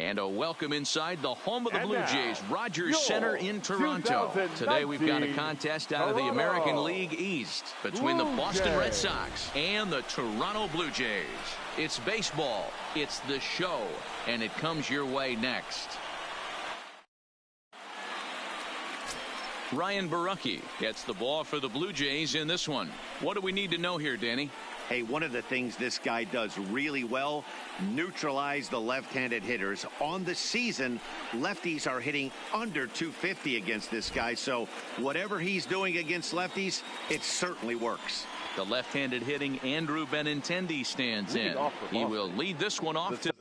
And a welcome inside the home of the Blue Jays, Rogers Center in Toronto. Today we've got a contest out of the American League East between the Boston Red Sox and the Toronto Blue Jays. It's baseball, it's the show, and it comes your way next. Ryan Barucki gets the ball for the Blue Jays in this one. What do we need to know here, Danny? Hey, one of the things this guy does really well, neutralize the left-handed hitters. On the season, lefties are hitting under 250 against this guy, so whatever he's doing against lefties, it certainly works. The left-handed hitting Andrew Benintendi stands in. He will lead this one off to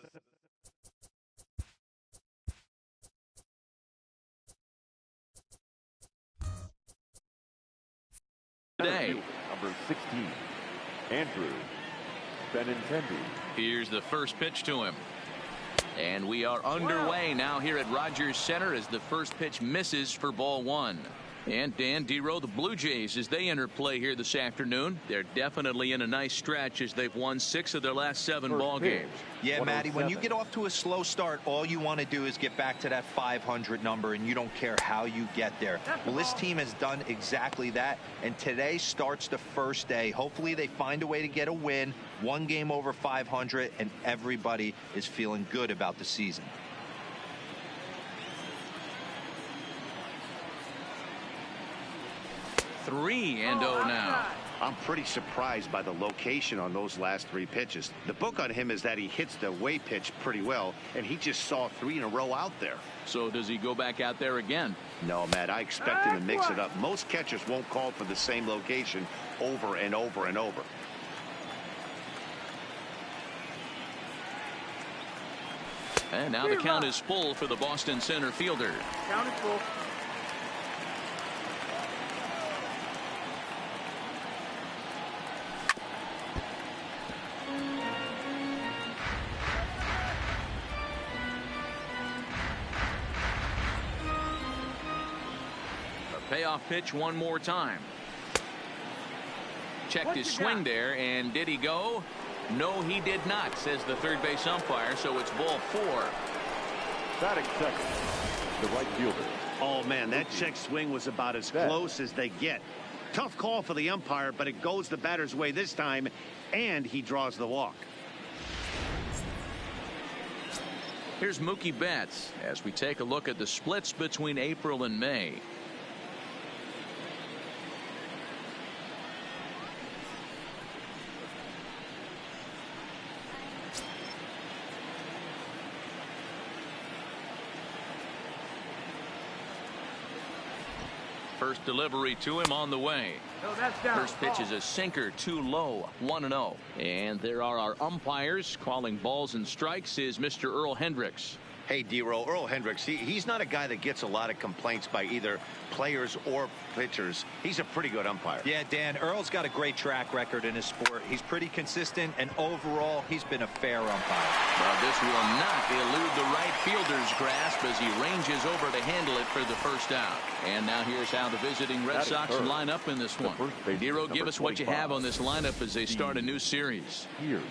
today. Number 16. Andrew Benintendi. Here's the first pitch to him. And we are underway now here at Rogers Center as the first pitch misses for ball one. And Dan Dero, the Blue Jays, as they enter play here this afternoon, they're definitely in a nice stretch as they've won 6 of their last 7 ball games. Yeah, Matty, when you get off to a slow start, all you want to do is get back to that 500 number, and you don't care how you get there. Well, this team has done exactly that, and today starts the first day. Hopefully they find a way to get a win, 1 game over 500, and everybody is feeling good about the season. Three and 0 now. I'm pretty surprised by the location on those last 3 pitches. The book on him is that he hits the away pitch pretty well, and he just saw 3 in a row out there. So does he go back out there again? No, Matt, I expect him to mix it up. Most catchers won't call for the same location over and over and over. And now the count is full for the Boston center fielder. Count is full. Payoff pitch one more time. Checked his swing there, and did he go? No, he did not, says the third base umpire, so it's ball 4. Batting second, the right fielder. Oh, man, that check swing was about as close as they get. Tough call for the umpire, but it goes the batter's way this time, and he draws the walk. Here's Mookie Betts as we take a look at the splits between April and May. First delivery to him on the way. First pitch is a sinker, too low, 1-0. And there are our umpires calling balls and strikes is Mr. Earl Hendricks. Hey, Dero, Earl Hendricks, he's not a guy that gets a lot of complaints by either players or pitchers. He's a pretty good umpire. Yeah, Dan, Earl's got a great track record in his sport. He's pretty consistent, and overall, he's been a fair umpire. Well, this will not elude the right fielder's grasp as he ranges over to handle it for the first out. And now here's how the visiting Red Sox line up in this one. Dero, give us what you have on this lineup as they start a new series.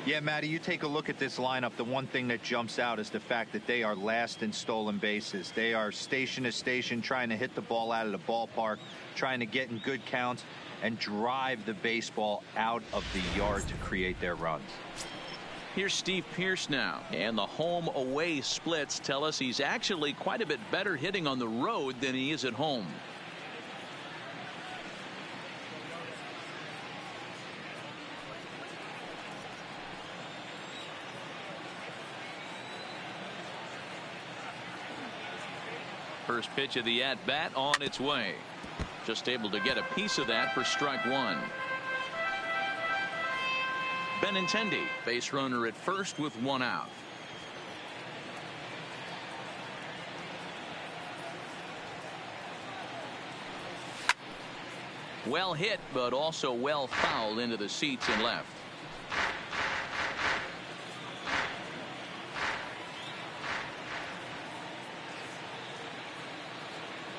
Yeah, Matty, you take a look at this lineup. The one thing that jumps out is the fact that they are last in stolen bases. They are station to station trying to hit the ball out of the ballpark, trying to get in good counts and drive the baseball out of the yard to create their runs. Here's Steve Pearce now, and the home away splits tell us he's actually quite a bit better hitting on the road than he is at home. First pitch of the at-bat on its way. Just able to get a piece of that for strike 1. Benintendi, base runner at first with 1 out. Well hit, but also well fouled into the seats and left.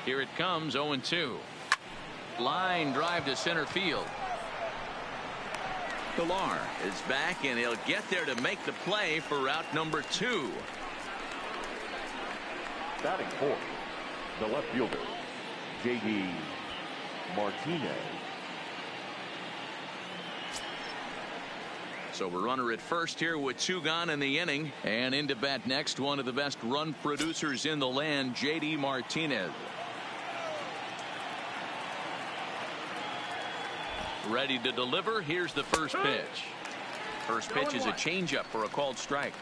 Here it comes, 0-2. Line drive to center field. Pilar is back, and he'll get there to make the play for route number 2. Batting fourth, the left fielder, J.D. Martinez. So a runner at first here with 2 gone in the inning. And into bat next, one of the best run producers in the land, J.D. Martinez. Ready to deliver. Here's the first pitch. First pitch is a changeup for a called strike.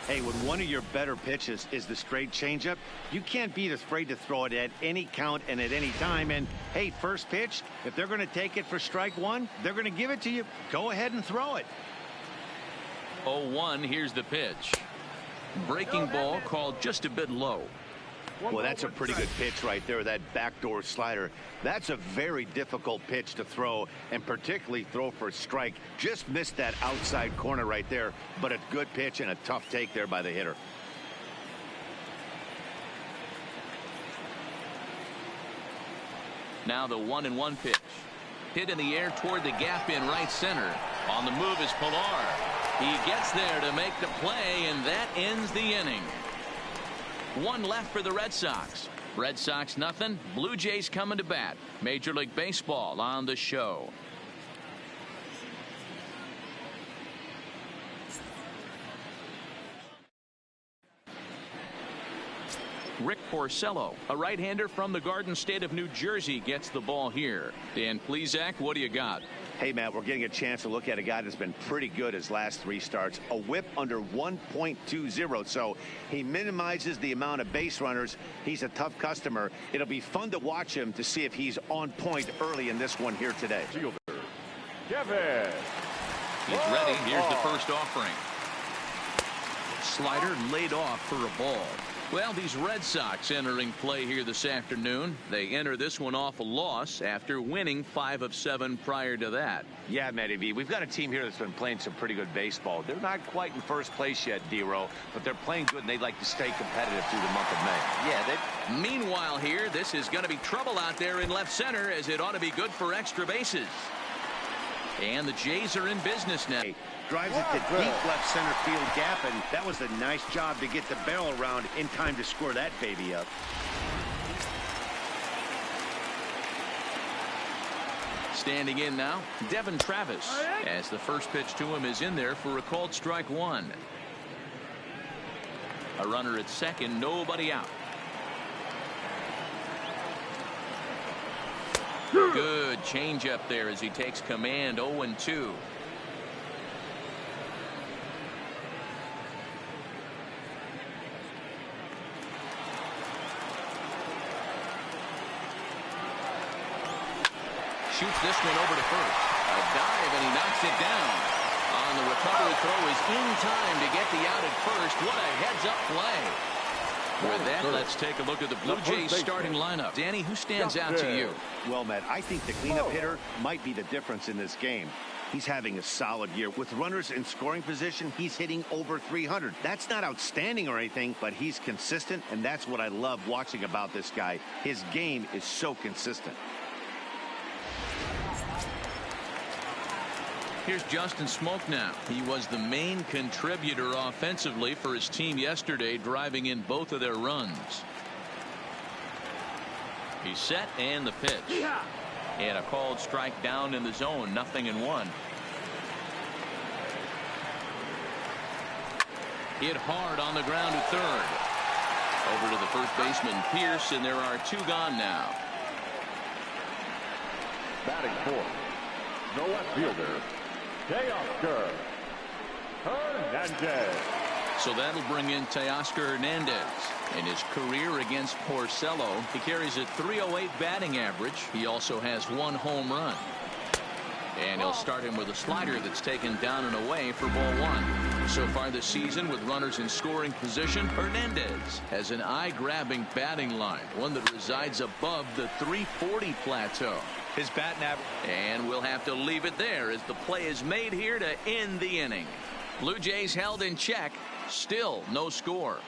Hey, when one of your better pitches is the straight changeup, you can't be afraid to throw it at any count and at any time. And hey, first pitch, if they're going to take it for strike one, they're going to give it to you. Go ahead and throw it. 0-1. Here's the pitch. Breaking ball called just a bit low. Well, that's a pretty good pitch right there, that backdoor slider. That's a very difficult pitch to throw, and particularly throw for a strike. Just missed that outside corner right there, but a good pitch and a tough take there by the hitter. Now the 1-1 pitch. Hit in the air toward the gap in right center. On the move is Pilar. He gets there to make the play, and that ends the inning. 1 left for the Red Sox. Red Sox nothing. Blue Jays coming to bat. Major League Baseball on the show. Rick Porcello, a right-hander from the Garden State of New Jersey, gets the ball here. Dan Plesac, what do you got? Hey, Matt, we're getting a chance to look at a guy that's been pretty good his last 3 starts. A whip under 1.20, so he minimizes the amount of base runners. He's a tough customer. It'll be fun to watch him to see if he's on point early in this one here today. Kevin. He's ready. Here's the first offering. Slider laid off for a ball. Well, these Red Sox entering play here this afternoon. They enter this one off a loss after winning 5 of 7 prior to that. Yeah, Matty V, we've got a team here that's been playing some pretty good baseball. They're not quite in first place yet, D-Row, but they're playing good, and they'd like to stay competitive through the month of May. Yeah. Meanwhile here, this is going to be trouble out there in left center, as it ought to be good for extra bases. And the Jays are in business now. Drives it to deep left center field gap, and that was a nice job to get the barrel around in time to score that baby up. Standing in now, Devin Travis, as the first pitch to him is in there for a called strike 1. A runner at second, nobody out. Good changeup there as he takes command. 0-2. Shoots this one over to first. A dive, and he knocks it down. On the recovery throw is in time to get the out at first. What a heads-up play. With that, let's take a look at the Blue Jays starting lineup. Danny, who stands out to you? Well, Matt, I think the cleanup hitter might be the difference in this game. He's having a solid year. With runners in scoring position, he's hitting over 300. That's not outstanding or anything, but he's consistent, and that's what I love watching about this guy. His game is so consistent. Here's Justin Smoke now. He was the main contributor offensively for his team yesterday, driving in both of their runs. He's set, and the pitch. And a called strike down in the zone. 0-1. Hit hard on the ground to third. Over to the first baseman, Pierce, and there are 2 gone now. Batting fourth, the left fielder, Teoscar Hernandez. So that'll bring in Teoscar Hernandez. In his career against Porcello, he carries a .308 batting average. He also has 1 home run. And he'll start him with a slider that's taken down and away for ball 1. So far this season, with runners in scoring position, Hernandez has an eye-grabbing batting line, one that resides above the .340 plateau. His batting average. And we'll have to leave it there as the play is made here to end the inning. Blue Jays held in check. Still no score.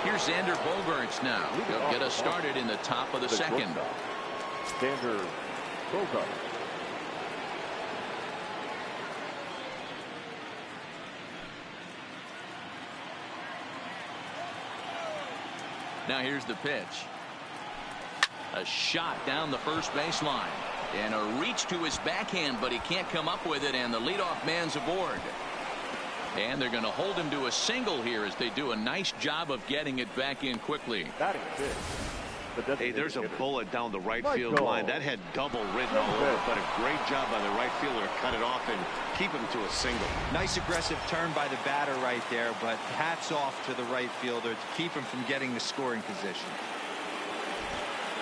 Here's Xander Bogaerts now. He'll get us started in the top of the second. Xander Bogaerts. Now here's the pitch. A shot down the first baseline. And a reach to his backhand, but he can't come up with it, and the leadoff man's aboard. And they're going to hold him to a single here as they do a nice job of getting it back in quickly. Hey, there's a bullet down the right field line. That had double written all over, but a great job by the right fielder to cut it off and keep him to a single. Nice aggressive turn by the batter right there, but hats off to the right fielder to keep him from getting the scoring position.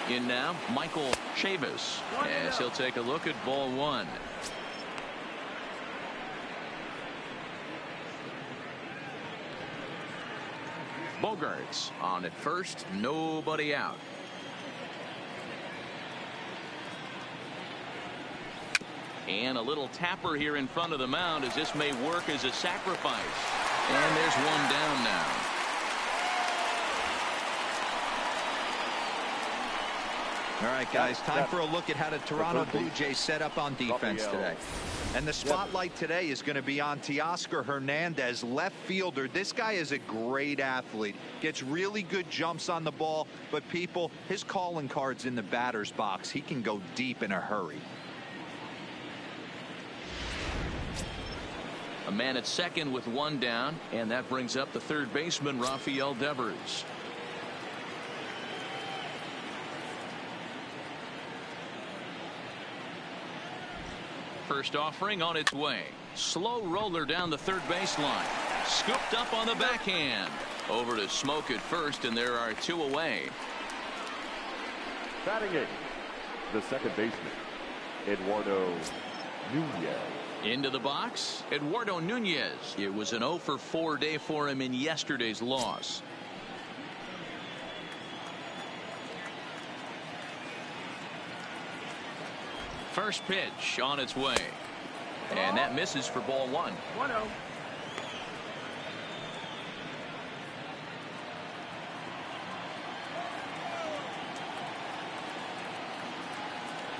In now, Michael Chavis, as he'll take a look at ball one. Bogaerts on at first, nobody out. And a little tapper here in front of the mound as this may work as a sacrifice. And there's one down now. All right, guys, time for a look at how the Toronto Blue Jays set up on defense today. And the spotlight today is going to be on Teoscar Hernandez, left fielder. This guy is a great athlete. Gets really good jumps on the ball. But, people, his calling card's in the batter's box. He can go deep in a hurry. A man at second with one down. And that brings up the third baseman, Rafael Devers. First offering on its way. Slow roller down the third baseline. Scooped up on the backhand. Over to Smoke at first, and there are two away. Batting eighth, the second baseman, Eduardo Nunez. Into the box, Eduardo Nunez. It was an 0 for 4 day for him in yesterday's loss. First pitch on its way. And that misses for ball one. 1-0.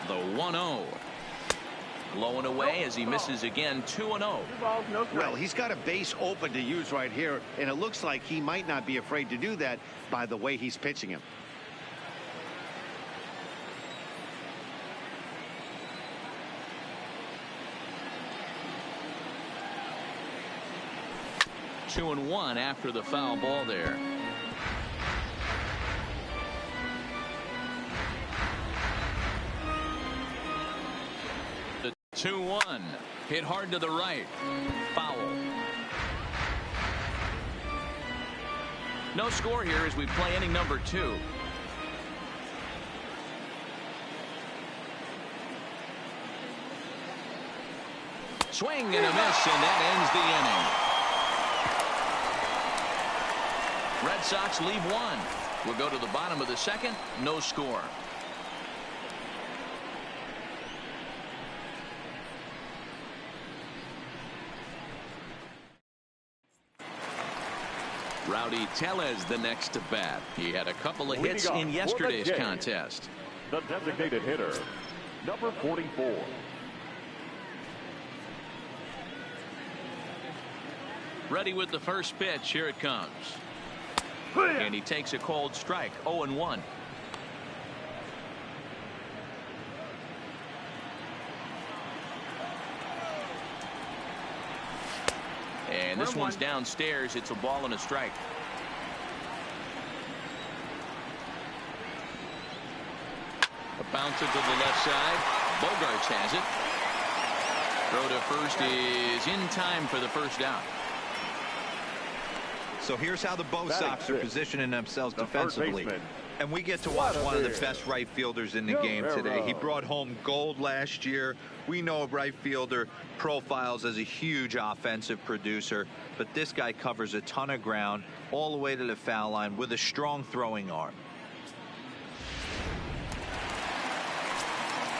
The 1-0. Low and away as he misses again. 2-0. 2 balls, no strikes. Well, he's got a base open to use right here, and it looks like he might not be afraid to do that by the way he's pitching him. Two and one after the foul ball there. The 2-1 hit hard to the right. Foul. No score here as we play inning number 2. Swing and a miss, and that ends the inning. Red Sox leave one. We'll go to the bottom of the second. No score. Rowdy Tellez the next to bat. He had a couple of hits in yesterday's contest. The designated hitter, number 44. Ready with the first pitch. Here it comes. And he takes a cold strike. 0-1. And this one's downstairs. It's a ball and a strike. A bouncer to the left side. Bogaerts has it. Throw to first is in time for the first out. So here's how the Bo Sox are positioning themselves defensively. And we get to watch one of the best right fielders in the game today. He brought home gold last year. We know a right fielder profiles as a huge offensive producer, but this guy covers a ton of ground all the way to the foul line with a strong throwing arm.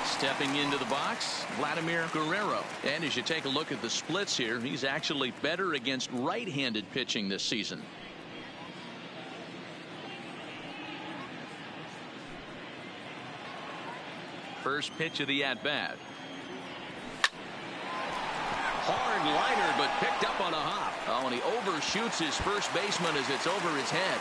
Stepping into the box, Vladimir Guerrero. And as you take a look at the splits here, he's actually better against right-handed pitching this season. First pitch of the at-bat. Hard liner, but picked up on a hop. Oh, and he overshoots his first baseman as it's over his head.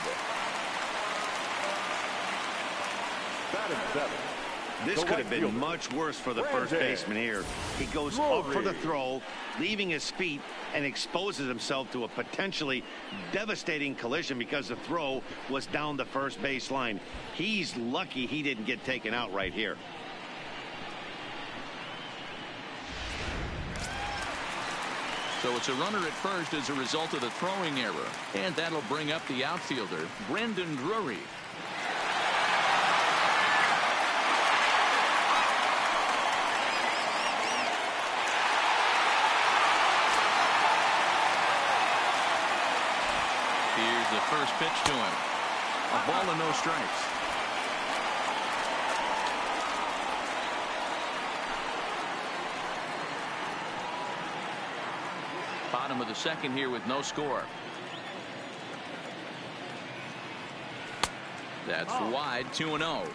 This could have been much worse for the first baseman here. He goes up for the throw, leaving his feet, and exposes himself to a potentially devastating collision because the throw was down the first base line. He's lucky he didn't get taken out right here. So it's a runner at first as a result of the throwing error. And that'll bring up the outfielder, Brendan Drury. Here's the first pitch to him. A ball and no strikes. Bottom of the second here with no score. That's wide, 2-0.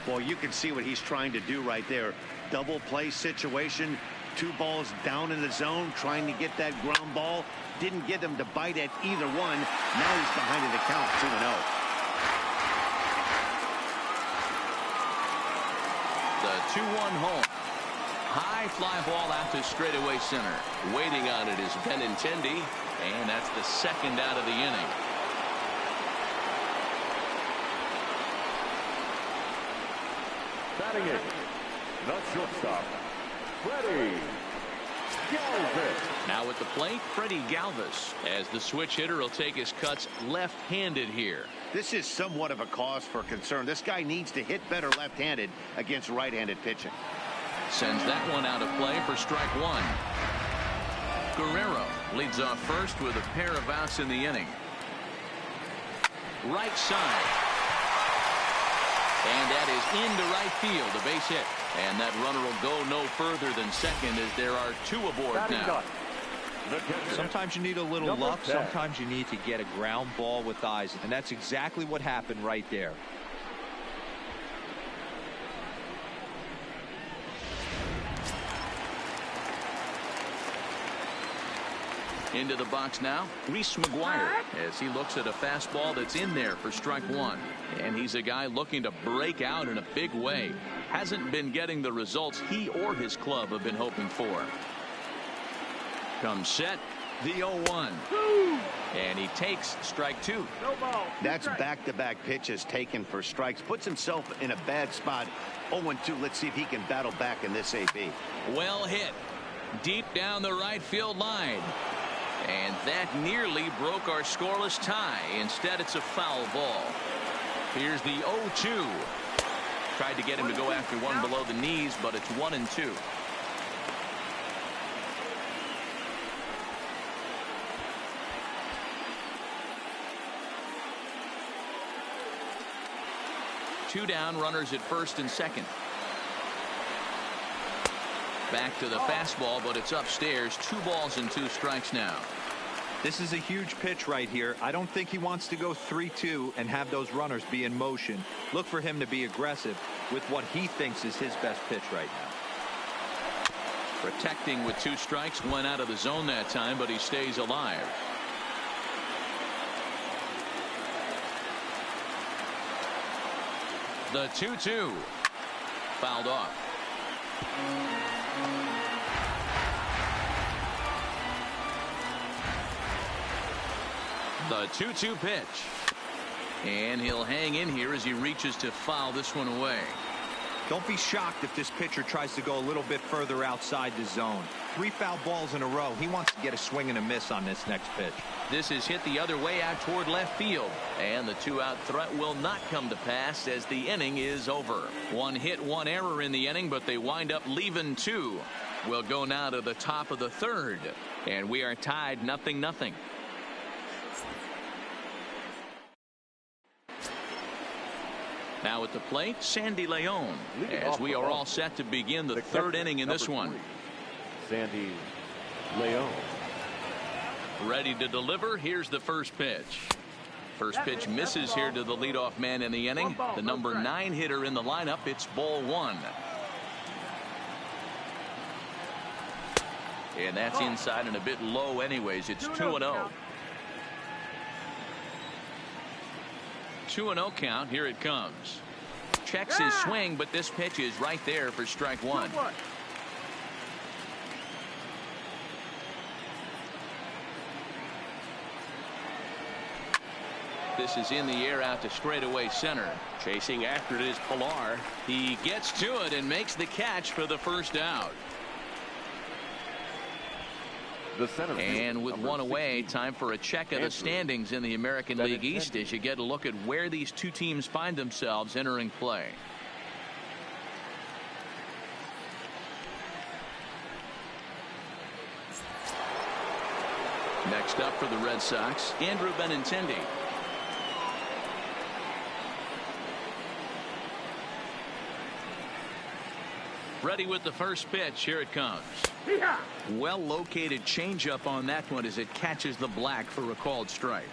Well, you can see what he's trying to do right there. Double play situation. 2 balls down in the zone, trying to get that ground ball. Didn't get him to bite at either one. Now he's behind in the count, 2-0. The 2-1 home. High fly ball out to straightaway center. Waiting on it is Benintendi, and that's the second out of the inning. Batting it, the shortstop, Freddie Galvis. Now at the plate, Freddie Galvis, as the switch hitter will take his cuts left-handed here. This is somewhat of a cause for concern. This guy needs to hit better left-handed against right-handed pitching. Sends that one out of play for strike one. Guerrero leads off first with a pair of outs in the inning. Right side. And that is into right field, a base hit. And that runner will go no further than second as there are 2 aboard now. Sometimes you need a little luck. Sometimes you need to get a ground ball with eyes. And that's exactly what happened right there. Into the box now, Reese McGuire, as he looks at a fastball that's in there for strike one. And he's a guy looking to break out in a big way. Hasn't been getting the results he or his club have been hoping for. Comes set, the 0-1. And he takes strike two. That's back-to-back pitches taken for strikes. Puts himself in a bad spot. 0-2. Let's see if he can battle back in this AB. Well hit. Deep down the right field line. And that nearly broke our scoreless tie. Instead, it's a foul ball. Here's the 0-2. Tried to get him to go after one below the knees, but it's 1-2. Two down, runners at first and second. Back to the fastball, but it's upstairs. 2 balls and 2 strikes now. This is a huge pitch right here. I don't think he wants to go 3-2 and have those runners be in motion. Look for him to be aggressive with what he thinks is his best pitch right now. Protecting with 2 strikes, went out of the zone that time, but he stays alive. The 2-2. Fouled off. The 2-2 pitch. And he'll hang in here as he reaches to foul this one away. Don't be shocked if this pitcher tries to go a little bit further outside the zone. 3 foul balls in a row. He wants to get a swing and a miss on this next pitch. This is hit the other way out toward left field. And the 2-out threat will not come to pass as the inning is over. 1 hit, 1 error in the inning, but they wind up leaving 2. We'll go now to the top of the 3rd. And we are tied 0-0. Now at the plate, Sandy Leon, as we are all set to begin the 3rd inning in this one. Sandy Leon. Ready to deliver. Here's the first pitch. First pitch misses here to the leadoff man in the inning. The number 9 hitter in the lineup. It's ball 1. And that's inside and a bit low anyways. It's 2-0. 2-0 count. Here it comes. Checks his swing, but this pitch is right there for strike one. This is in the air out to straightaway center. Chasing after it is Pilar. He gets to it and makes the catch for the first out. And with one away, time for a check of the standings in the American League East as you get a look at where these two teams find themselves entering play. Next up for the Red Sox, Andrew Benintendi. Ready with the first pitch. Here it comes. Well located changeup on that one as it catches the black for a called strike.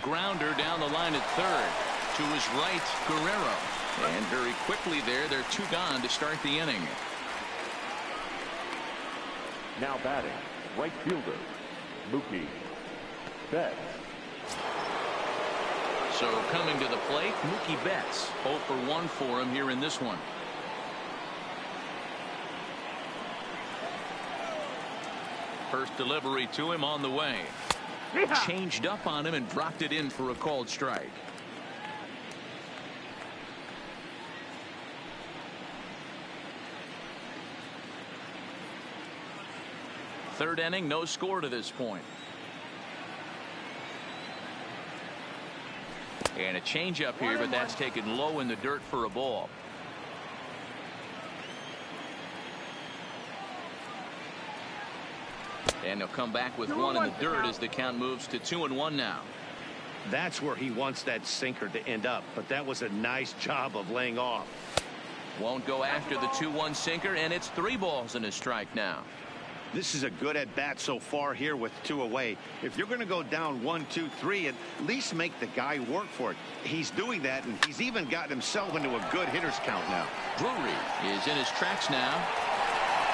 Grounder down the line at third. To his right, Guerrero. And very quickly there, they're two gone to start the inning. Now batting, right fielder, Mookie Betts. So coming to the plate, Mookie Betts. 0 for 1 for him here in this one. First delivery to him on the way. Changed up on him and dropped it in for a called strike. Third inning, no score to this point. And a changeup here, but that's taken low in the dirt for a ball. And he'll come back with one in the dirt as the count moves to 2-1 now. That's where he wants that sinker to end up, but that was a nice job of laying off. Won't go after the 2-1 sinker, and it's 3 balls and a strike now. This is a good at bat so far here with 2 away. If you're going to go down 1, 2, 3, at least make the guy work for it. He's doing that, and he's even gotten himself into a good hitter's count now. Drury is in his tracks now,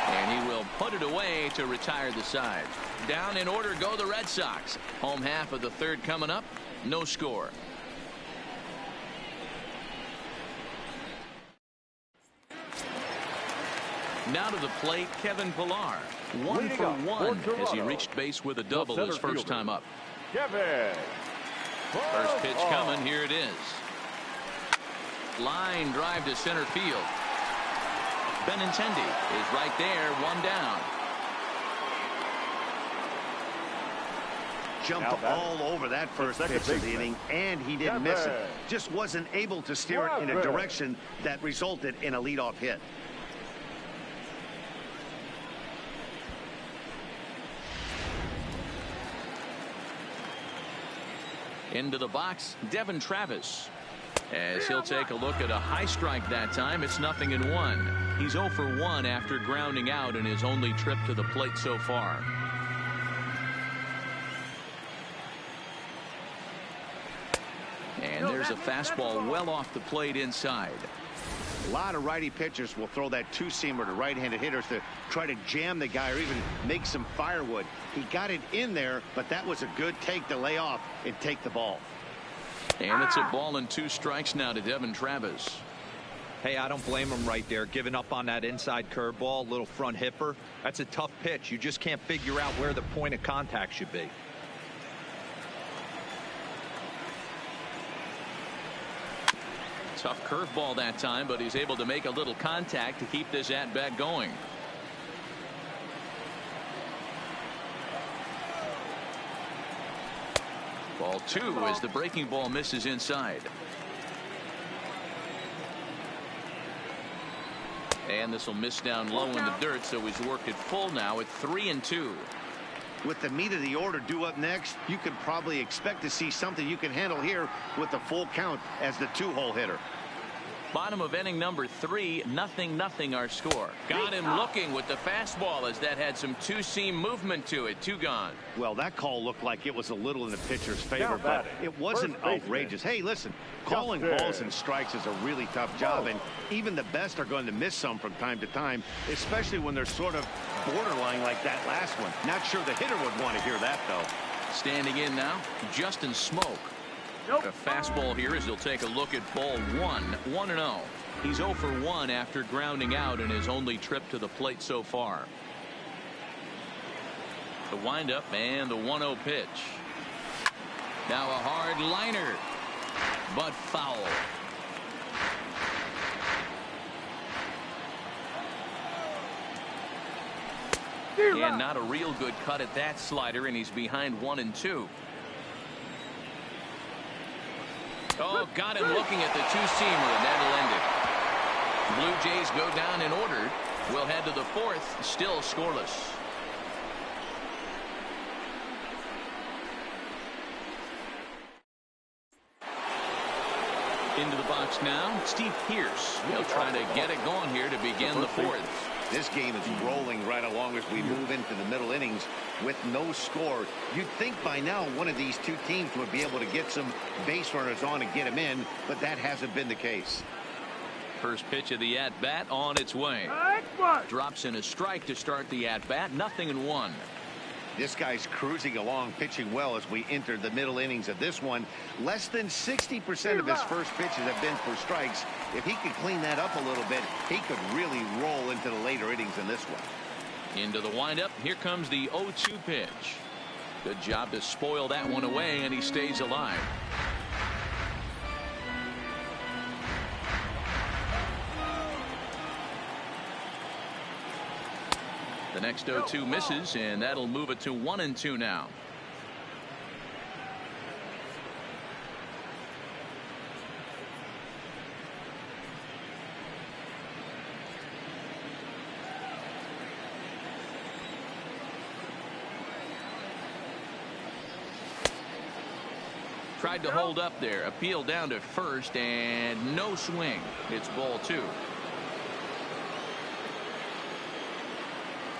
and he will put it away to retire the side. Down in order go the Red Sox. Home half of the third coming up. No score. Now to the plate, Kevin Pilar. 1 for 1 as he reached base with a double his first time up. First pitch coming. Here it is. Line drive to center field. Benintendi is right there. 1 down. Jumped all over that first pitch of the inning, and he didn't miss it. Just wasn't able to steer it in a direction that resulted in a leadoff hit. Into the box, Devin Travis. As he'll take a look at a high strike that time, it's 0-1. He's 0 for 1 after grounding out in his only trip to the plate so far. And there's a fastball well off the plate inside. A lot of righty pitchers will throw that two-seamer to right-handed hitters to try to jam the guy or even make some firewood. He got it in there, but that was a good take to lay off and take the ball. And it's a ball and 2 strikes now to Devin Travis. Hey, I don't blame him right there, giving up on that inside curveball, little front hipper. That's a tough pitch. You just can't figure out where the point of contact should be. Tough curveball that time, but he's able to make a little contact to keep this at-bat going. Ball 2 as the breaking ball misses inside. And this will miss down low in the dirt, so he's worked it full now at 3-2. With the meat of the order due up next, you could probably expect to see something you can handle here with the full count as the 2-hole hitter. Bottom of inning number 3, 0-0 our score. Got him looking with the fastball as that had some two-seam movement to it. 2 gone. Well, that call looked like it was a little in the pitcher's favor, but it wasn't outrageous. Hey, listen, calling balls and strikes is a really tough job, and even the best are going to miss some from time to time, especially when they're sort of borderline like that last one. Not sure the hitter would want to hear that, though. Standing in now, Justin Smoke. A fastball here as he'll take a look at ball 1, 1-0. He's 0 for 1 after grounding out in his only trip to the plate so far. The windup and the 1-0 pitch. Now a hard liner, but foul. And not a real good cut at that slider, and he's behind 1-2. Oh, got him looking at the two-seamer, and that'll end it. Blue Jays go down in order. We'll head to the 4th, still scoreless. Into the box now, Steve Pearce. He'll try to get it going here to begin the 4th. This game is rolling right along as we move into the middle innings with no score. You'd think by now one of these two teams would be able to get some base runners on and get them in, but that hasn't been the case. First pitch of the at-bat on its way. Drops in a strike to start the at-bat. 0-1. This guy's cruising along, pitching well as we enter the middle innings of this one. Less than 60% of his first pitches have been for strikes. If he could clean that up a little bit, he could really roll into the later innings in this one. Into the windup. Here comes the 0-2 pitch. Good job to spoil that one away, and he stays alive. The next 0-2 misses, and that'll move it to 1-2 now. Tried to hold up there. Appeal down to first, and no swing. It's ball 2.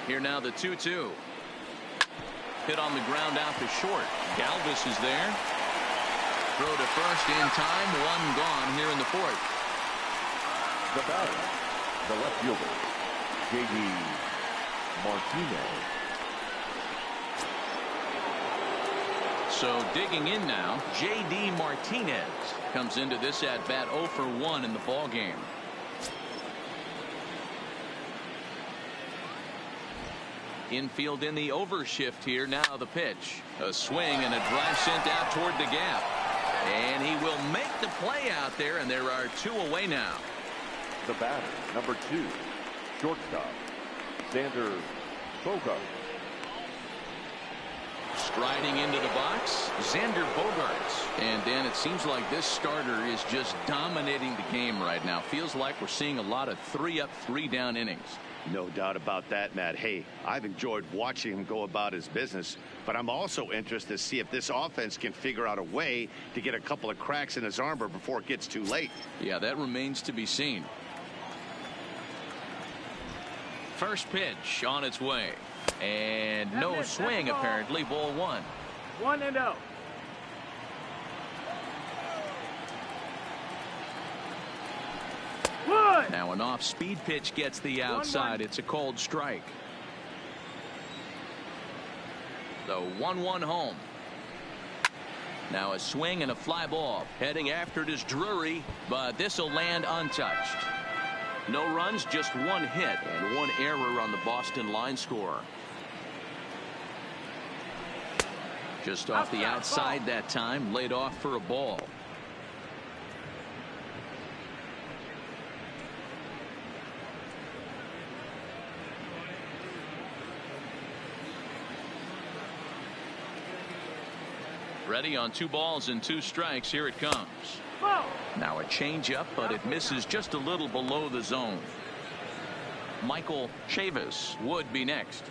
Here now the 2-2. Hit on the ground out to short. Galvis is there. Throw to first in time. 1 gone here in the 4th. The batter, the left fielder, J.D. Martinez. So digging in now, J.D. Martinez comes into this at bat 0 for 1 in the ball game. Infield in the overshift here. Now the pitch. A swing and a drive sent out toward the gap. And he will make the play out there, and there are 2 away now. The batter, number 2, shortstop, Xander Bogaerts. Striding into the box, Xander Bogaerts. And Dan, it seems like this starter is just dominating the game right now. Feels like we're seeing a lot of 3-up, 3-down innings. No doubt about that, Matt. Hey, I've enjoyed watching him go about his business, but I'm also interested to see if this offense can figure out a way to get a couple of cracks in his armor before it gets too late. Yeah, that remains to be seen. First pitch on its way. And no swing, apparently. Ball 1. 1-0. Now an off-speed pitch gets the outside. It's a called strike. The 1-1 home. Now a swing and a fly ball. Heading after it is Drury, but this will land untouched. No runs, just 1 hit and 1 error on the Boston line score. Just off the outside that time, laid off for a ball. Ready on 2 balls and 2 strikes. Here it comes. Now a changeup, but it misses just a little below the zone. Michael Chavis would be next.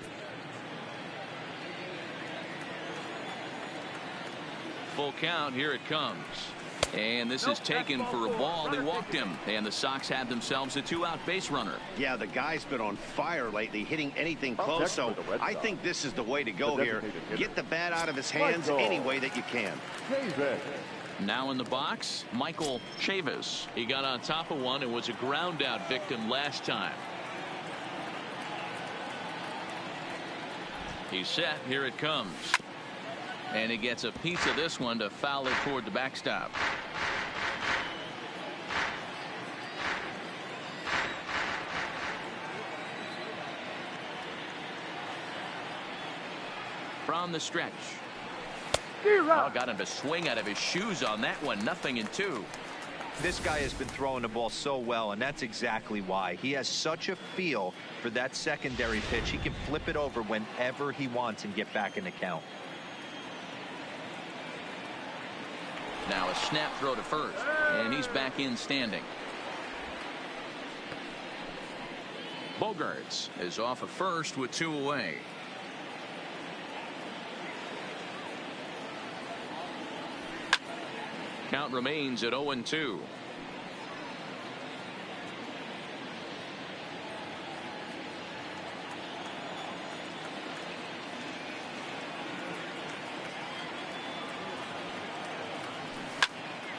Full count. Here it comes. And this is taken for a ball. They walked him. And the Sox have themselves a 2-out base runner. Yeah, the guy's been on fire lately, hitting anything close. So I think this is the way to go here. Get the bat out of his hands any way that you can. Now in the box, Michael Chavis. He got on top of one and was a ground out victim last time. He's set. Here it comes. And he gets a piece of this one to foul it toward the backstop. From the stretch. Oh, got him to swing out of his shoes on that one. 0-2. This guy has been throwing the ball so well, and that's exactly why. He has such a feel for that secondary pitch. He can flip it over whenever he wants and get back in the count. Now a snap throw to first, and he's back in standing. Bogarts is off of first with 2 away. Count remains at 0-2.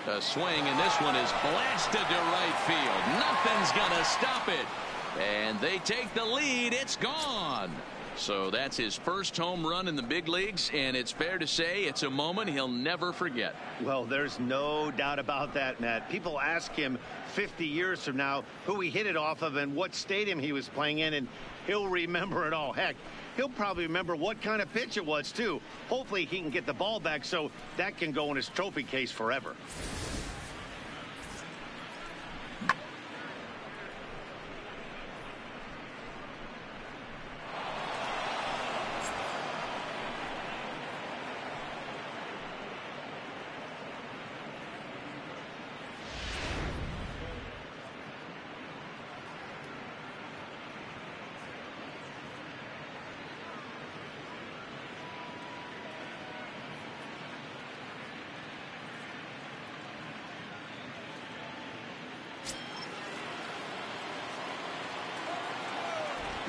A swing, and this one is blasted to right field. Nothing's gonna stop it. And they take the lead. It's gone. So that's his first home run in the big leagues, and it's fair to say it's a moment he'll never forget. Well, there's no doubt about that, Matt. People ask him 50 years from now who he hit it off of and what stadium he was playing in, and he'll remember it all. Heck, he'll probably remember what kind of pitch it was, too. Hopefully he can get the ball back so that can go in his trophy case forever.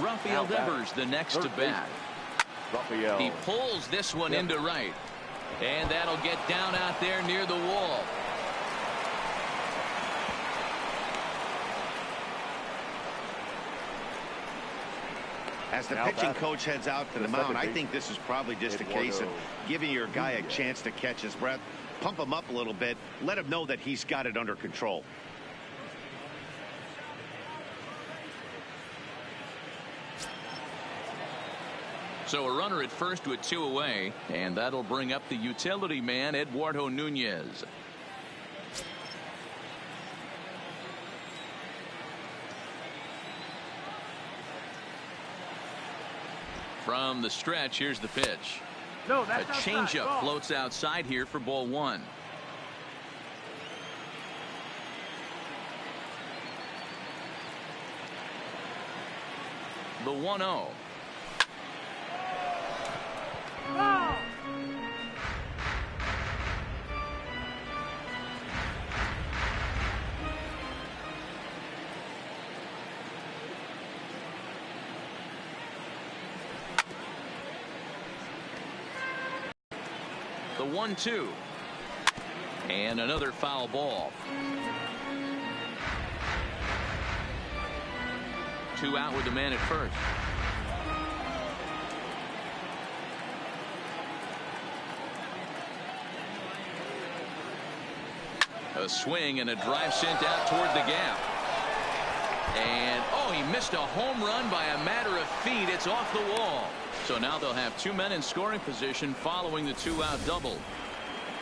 Rafael Devers, the next to bat. He pulls this one into right. And that'll get down out there near the wall. As the pitching coach heads out to the mound, I think this is probably just a case of giving your guy a chance to catch his breath, pump him up a little bit, let him know that he's got it under control. So a runner at first with 2 away, and that'll bring up the utility man, Eduardo Nunez. From the stretch, here's the pitch. No, a changeup floats outside here for ball 1. The 1-0. The 1-2. And another foul ball. 2 out with the man at first. A swing and a drive sent out toward the gap. And oh, he missed a home run by a matter of feet. It's off the wall. So now they'll have 2 men in scoring position following the 2-out double.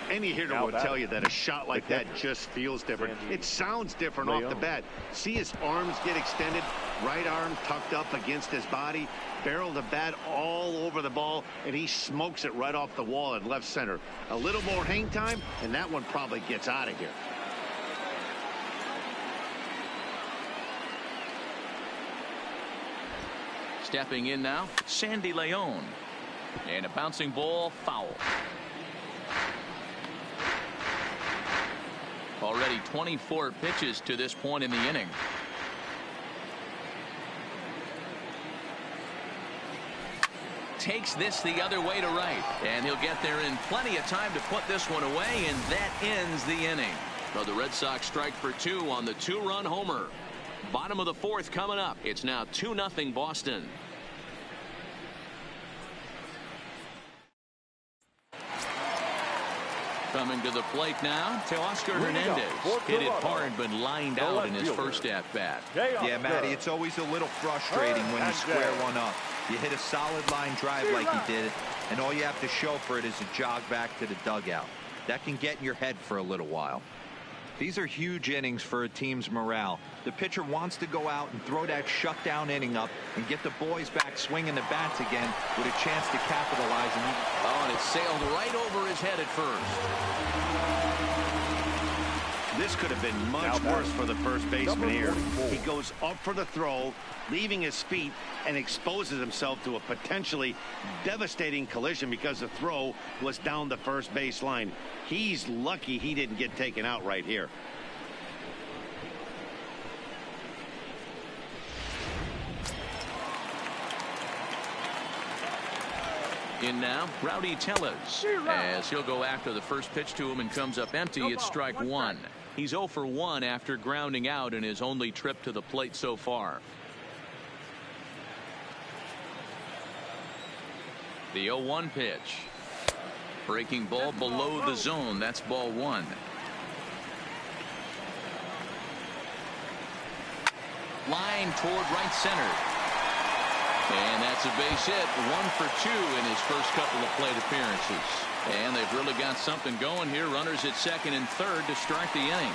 Any hitter would tell you that a shot like that just feels different. It sounds different off the bat. See his arms get extended, right arm tucked up against his body, barrel the bat all over the ball, and he smokes it right off the wall at left center. A little more hang time, and that one probably gets out of here. Stepping in now, Sandy Leon. And a bouncing ball, foul. Already 24 pitches to this point in the inning. Takes this the other way to right, and he'll get there in plenty of time to put this one away, and that ends the inning. So the Red Sox strike for 2 on the 2-run homer. Bottom of the 4th coming up. It's now 2-0 Boston. Coming to the plate now, Teoscar Hernandez. Hit it hard but lined out in his first at-bat. Yeah, Matty, it's always a little frustrating when you square one up. You hit a solid line drive like he did, and all you have to show for it is a jog back to the dugout. That can get in your head for a little while. These are huge innings for a team's morale. The pitcher wants to go out and throw that shutdown inning up and get the boys back swinging the bats again with a chance to capitalize. And it sailed right over his head at first. This could have been much worse for the first baseman here. He goes up for the throw, leaving his feet, and exposes himself to a potentially devastating collision because the throw was down the first base line. He's lucky he didn't get taken out right here. In now, Rowdy Tellez, as he'll go after the first pitch to him and comes up empty. It's strike 1. He's 0 for 1 after grounding out in his only trip to the plate so far. The 0-1 pitch. Breaking ball below the zone. That's ball 1. Line toward right center. And that's a base hit. 1 for 2 in his first couple of plate appearances. And they've really got something going here. Runners at second and third to start the inning.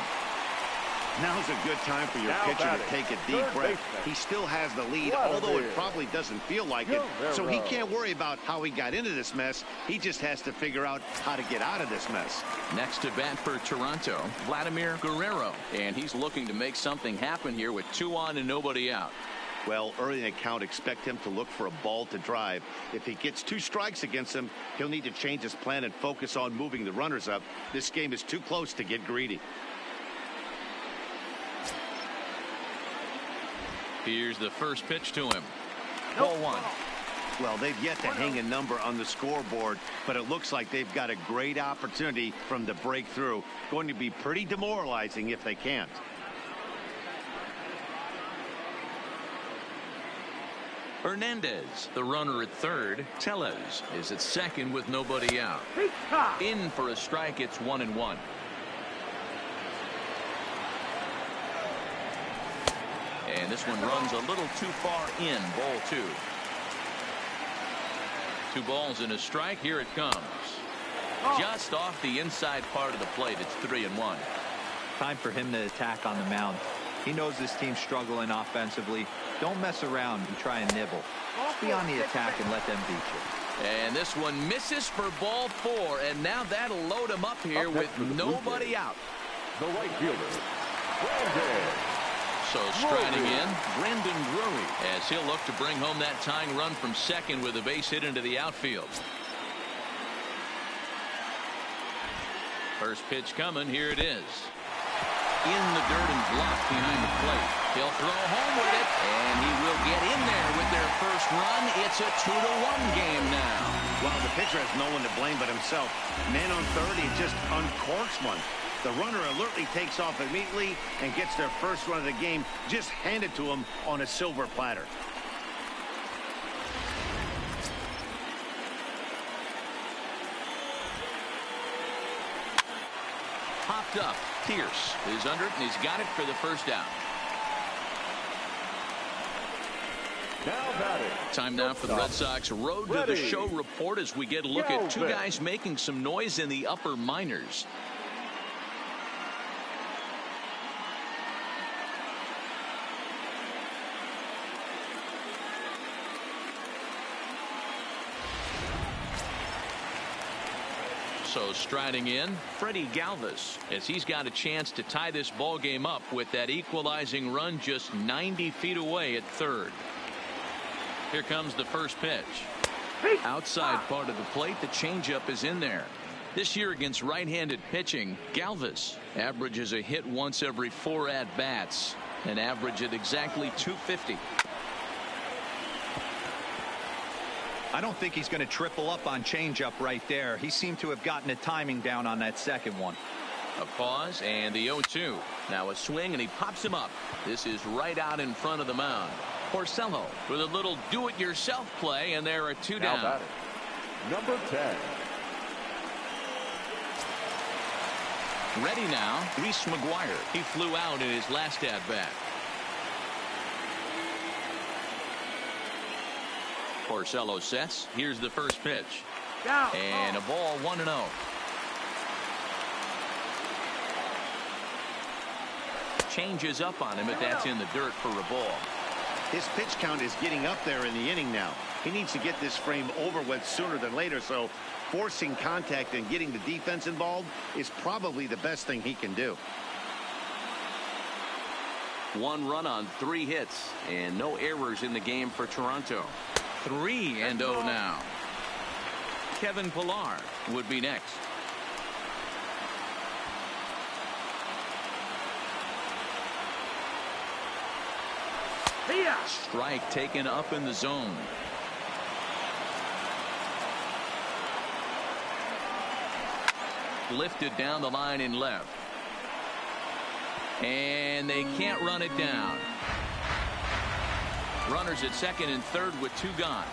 Now's a good time for your pitcher to take a deep breath. He still has the lead, although it probably doesn't feel like it. So he can't worry about how he got into this mess. He just has to figure out how to get out of this mess. Next to bat for Toronto, Vladimir Guerrero. And he's looking to make something happen here with 2 on and nobody out. Well, early in the count, expect him to look for a ball to drive. If he gets 2 strikes against him, he'll need to change his plan and focus on moving the runners up. This game is too close to get greedy. Here's the first pitch to him. Ball 1. Well, they've yet to hang a number on the scoreboard, but it looks like they've got a great opportunity from the breakthrough. Going to be pretty demoralizing if they can't. Hernandez, the runner at third. Tellez is at second with nobody out. In for a strike. It's 1-1. And this one runs a little too far in. Ball 2. 2 balls and a strike. Here it comes. Just off the inside part of the plate. It's 3-1. Time for him to attack on the mound. He knows this team's struggling offensively. Don't mess around and try and nibble. Just be on the attack and let them beat you. And this one misses for ball 4, and now that'll load him up here with nobody out. The right fielder, Brandon. So striding in, Brandon Drury, as he'll look to bring home that tying run from second with a base hit into the outfield. First pitch coming. Here it is. In the dirt and blocked behind the plate. He'll throw home with it, and he will get in there with their first run. It's a 2-1 game now. Well, the pitcher has no one to blame but himself. Man on third, he just uncorks one. The runner alertly takes off immediately and gets their first run of the game just handed to him on a silver platter. Popped up. Pierce is under it, and he's got it for the first down. Now batting. Time now for the Red Sox Road to the Show report as we get a look at 2 guys making some noise in the upper minors. So striding in, Freddie Galvis, as he's got a chance to tie this ball game up with that equalizing run just 90 feet away at third. Here comes the first pitch. Outside part of the plate, the changeup is in there. This year against right-handed pitching, Galvis averages a hit once every 4 at-bats, an average at exactly 250. I don't think he's going to triple up on changeup right there. He seemed to have gotten the timing down on that second one. A pause and the 0-2. Now a swing and he pops him up. This is right out in front of the mound. Porcello with a little do-it-yourself play, and there are 2 down. Now number 10. Ready now, Reese McGuire. He flew out in his last at-bat. Porcello sets. Here's the first pitch. And a ball 1-0. Changes up on him, but that's in the dirt for a ball. His pitch count is getting up there in the inning now. He needs to get this frame over with sooner than later, so forcing contact and getting the defense involved is probably the best thing he can do. 1 run on 3 hits and no errors in the game for Toronto. 3-0 now. Kevin Pillar would be next. Strike taken up in the zone. Lifted down the line in left. And they can't run it down. Runners at second and third with 2 gone.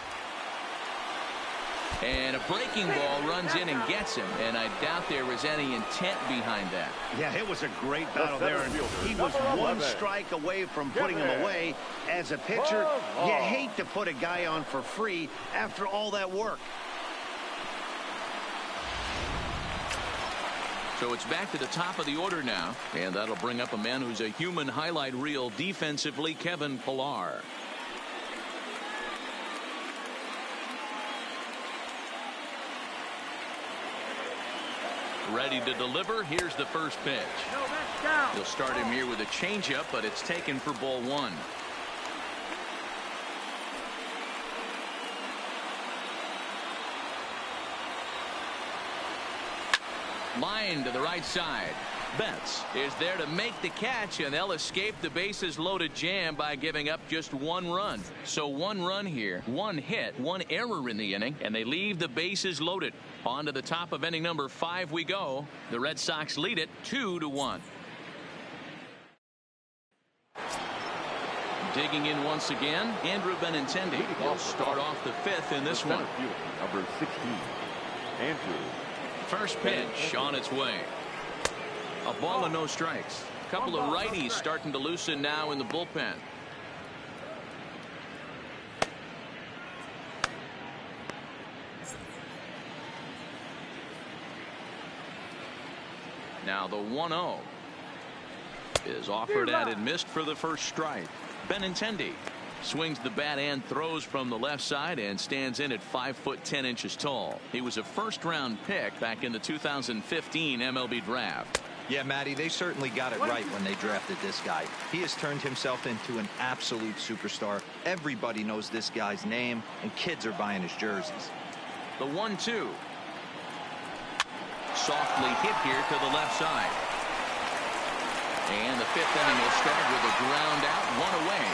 And a breaking ball runs in and gets him, and I doubt there was any intent behind that. Yeah, it was a great battle there, and he was 1 strike away from putting him away. As a pitcher, you hate to put a guy on for free after all that work. So it's back to the top of the order now, and that'll bring up a man who's a human highlight reel defensively, Kevin Pillar. Ready to deliver. Here's the first pitch. He'll start him here with a changeup, but it's taken for ball 1. Line to the right side. Betts is there to make the catch, and they'll escape the bases loaded jam by giving up just 1 run. So 1 run here, 1 hit, 1 error in the inning, and they leave the bases loaded. On to the top of inning number 5 we go. The Red Sox lead it 2-1. Digging in once again, Andrew Benintendi. He'll start off the 5th in this one. Number 16, Andrew. First pitch on its way. A ball and no strikes. A couple of righties starting to loosen now in the bullpen. Now the 1-0 is offered at and missed for the first strike. Benintendi swings the bat and throws from the left side and stands in at 5'10" tall. He was a first-round pick back in the 2015 MLB draft. Yeah, Matty, they certainly got it right when they drafted this guy. He has turned himself into an absolute superstar. Everybody knows this guy's name, and kids are buying his jerseys. The 1-2. Softly hit here to the left side. And the 5th inning will start with a ground out, 1 away.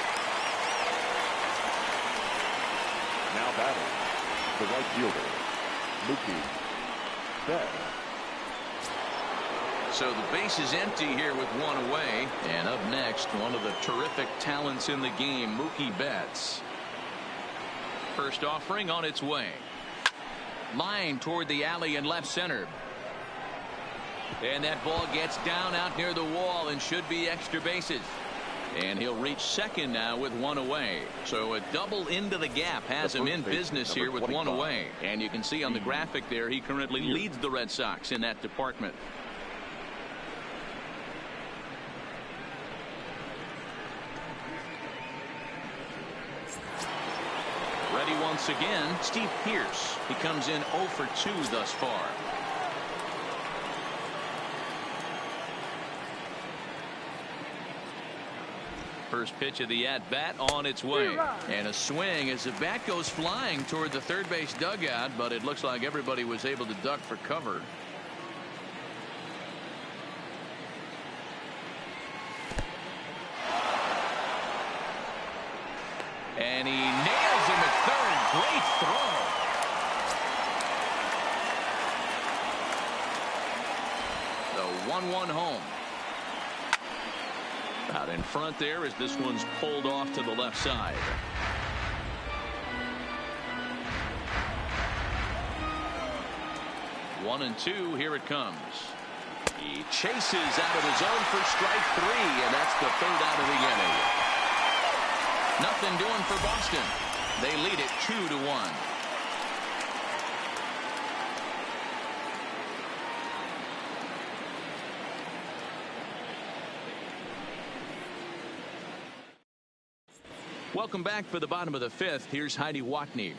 Now batting, the right fielder, Mookie Betts. So the base is empty here with 1 away. And up next, one of the terrific talents in the game, Mookie Betts. First offering on its way. Line toward the alley in left center. And that ball gets down out near the wall and should be extra bases. And he'll reach second now with 1 away. So a double into the gap has him in business here with 1 away. And you can see on the graphic there he currently leads the Red Sox in that department. Ready once again, Steve Pearce. He comes in 0 for 2 thus far. First pitch of the at-bat on its way. And a swing as the bat goes flying toward the third base dugout, but it looks like everybody was able to duck for cover. Great throw. The 1-1 home. Out in front there as this one's pulled off to the left side. One and two, here it comes. He chases out of his zone for strike three, and that's the third out of the inning. Nothing doing for Boston. They lead it 2-1. Welcome back for the bottom of the fifth. Here's Heidi Watney.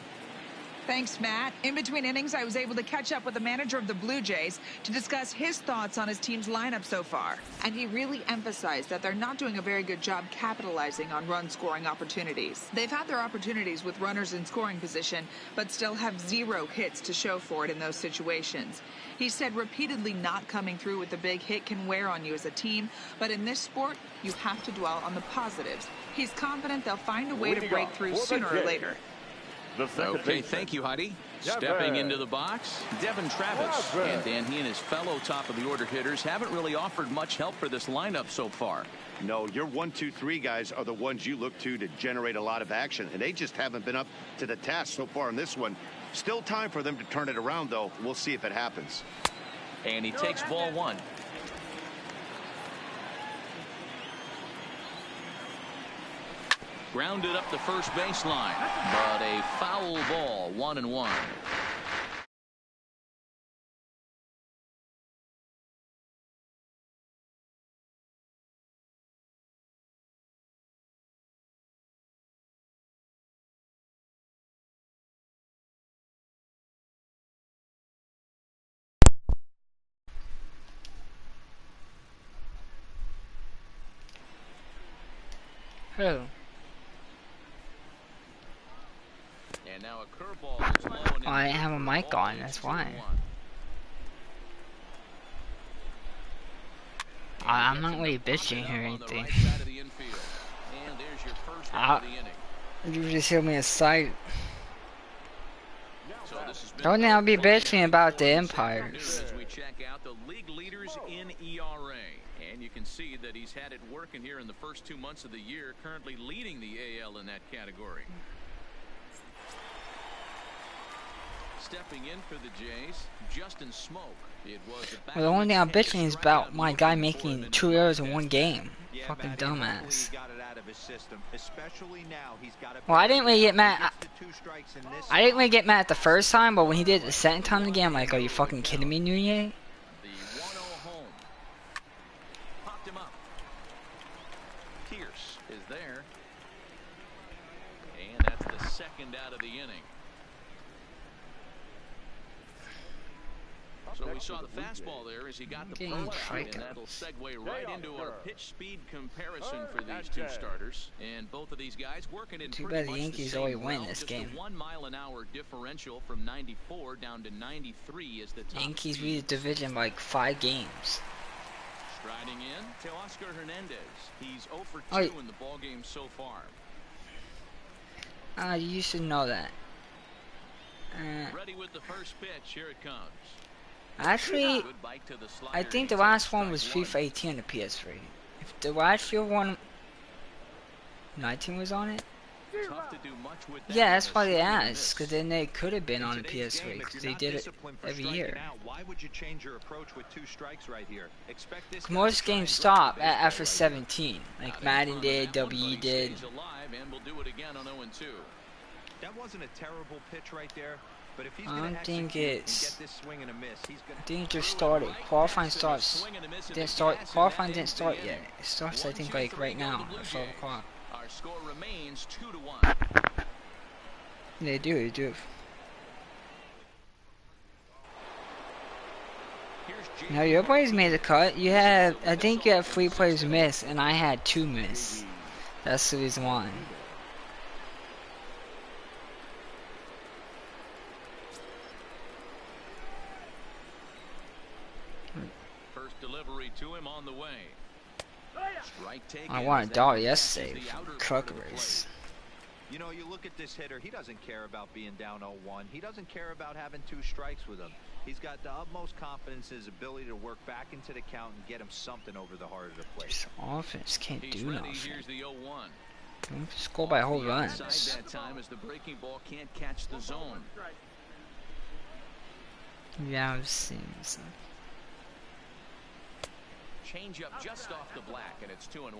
Thanks, Matt. In between innings, I was able to catch up with the manager of the Blue Jays to discuss his thoughts on his team's lineup so far. And he really emphasized that they're not doing a very good job capitalizing on run-scoring opportunities. They've had their opportunities with runners in scoring position, but still have 0 hits to show for it in those situations. He said repeatedly not coming through with the big hit can wear on you as a team, but in this sport, you have to dwell on the positives. He's confident they'll find a way to break through sooner or later. Okay, thank you, Heidi. Stepping into the box, Devin Travis. And Dan, he and his fellow top-of-the-order hitters haven't really offered much help for this lineup so far. No, your 1, 2, 3 guys are the ones you look to generate a lot of action, and they just haven't been up to the task so far in this one. Still time for them to turn it around, though. We'll see if it happens. And he takes ball one. Grounded up the first baseline, but a foul ball, 1-1. Who? And now a curveball is low and I didn't have a mic on, that's why. I'm not really bitching or anything. You just hear me a sight. Don't now be bitching about the Empires. We check out the league leaders in ERA, and you can see that he's had it working here in the first 2 months of the year, currently leading the AL in that category. Stepping in for the Jays, Justin Smoke. It was Well, the only thing I'm bitching is about my guy making 2 errors in 1 game. Fucking dumbass. Well, I didn't really get mad. I didn't really get mad at the first time, but when he did it the second time in the game, I'm like, are you fucking kidding me, Nunez? The 1-0 home. Popped him up. Pierce is there. And that's the second out of the inning. So we saw the fastball there as he got the pro out, and that'll segue right into our pitch speed comparison for these two starters. And both of these guys working in too bad the Yankees always win this game. 1 mile-an-hour differential from 94 down to 93 is the top Yankees speed. lead the division by like 5 games. Striding in, Teoscar Hernandez. He's 0 for 2 in the ball game so far. You should know that. Ready with the first pitch. Here it comes. Actually, I think the last one was FIFA 18 on the PS3. If the last year one 19 was on it, yeah, that's why they asked, because then they could have been on the PS3, because they did it every year. Most games stop after 17, like Madden did, WE did. That wasn't a terrible pitch right there. But if he's I don't think it's. I think it just started. Qualifying starts. Didn't start. Qualifying didn't start yet. It starts, I think, like right now at 12 o'clock. Our score remains 2-1. They do. Now your boys made the cut. You had, I think you had 3 players miss, and I had 2 miss. That's the reason why. Delivery to him on the way. I won a dollar yesterday from Truck Race. You know, you look at this hitter, he doesn't care about being down 0-1. He doesn't care about having 2 strikes with him. He's got the utmost confidence in his ability to work back into the count and get him something over the heart of the plate. This offense can't do nothing. Here's the 0-1. Score by whole runs. That time as the breaking ball can't catch the zone. Yeah, I've seen some. Change up just off the black, and it's 2-1.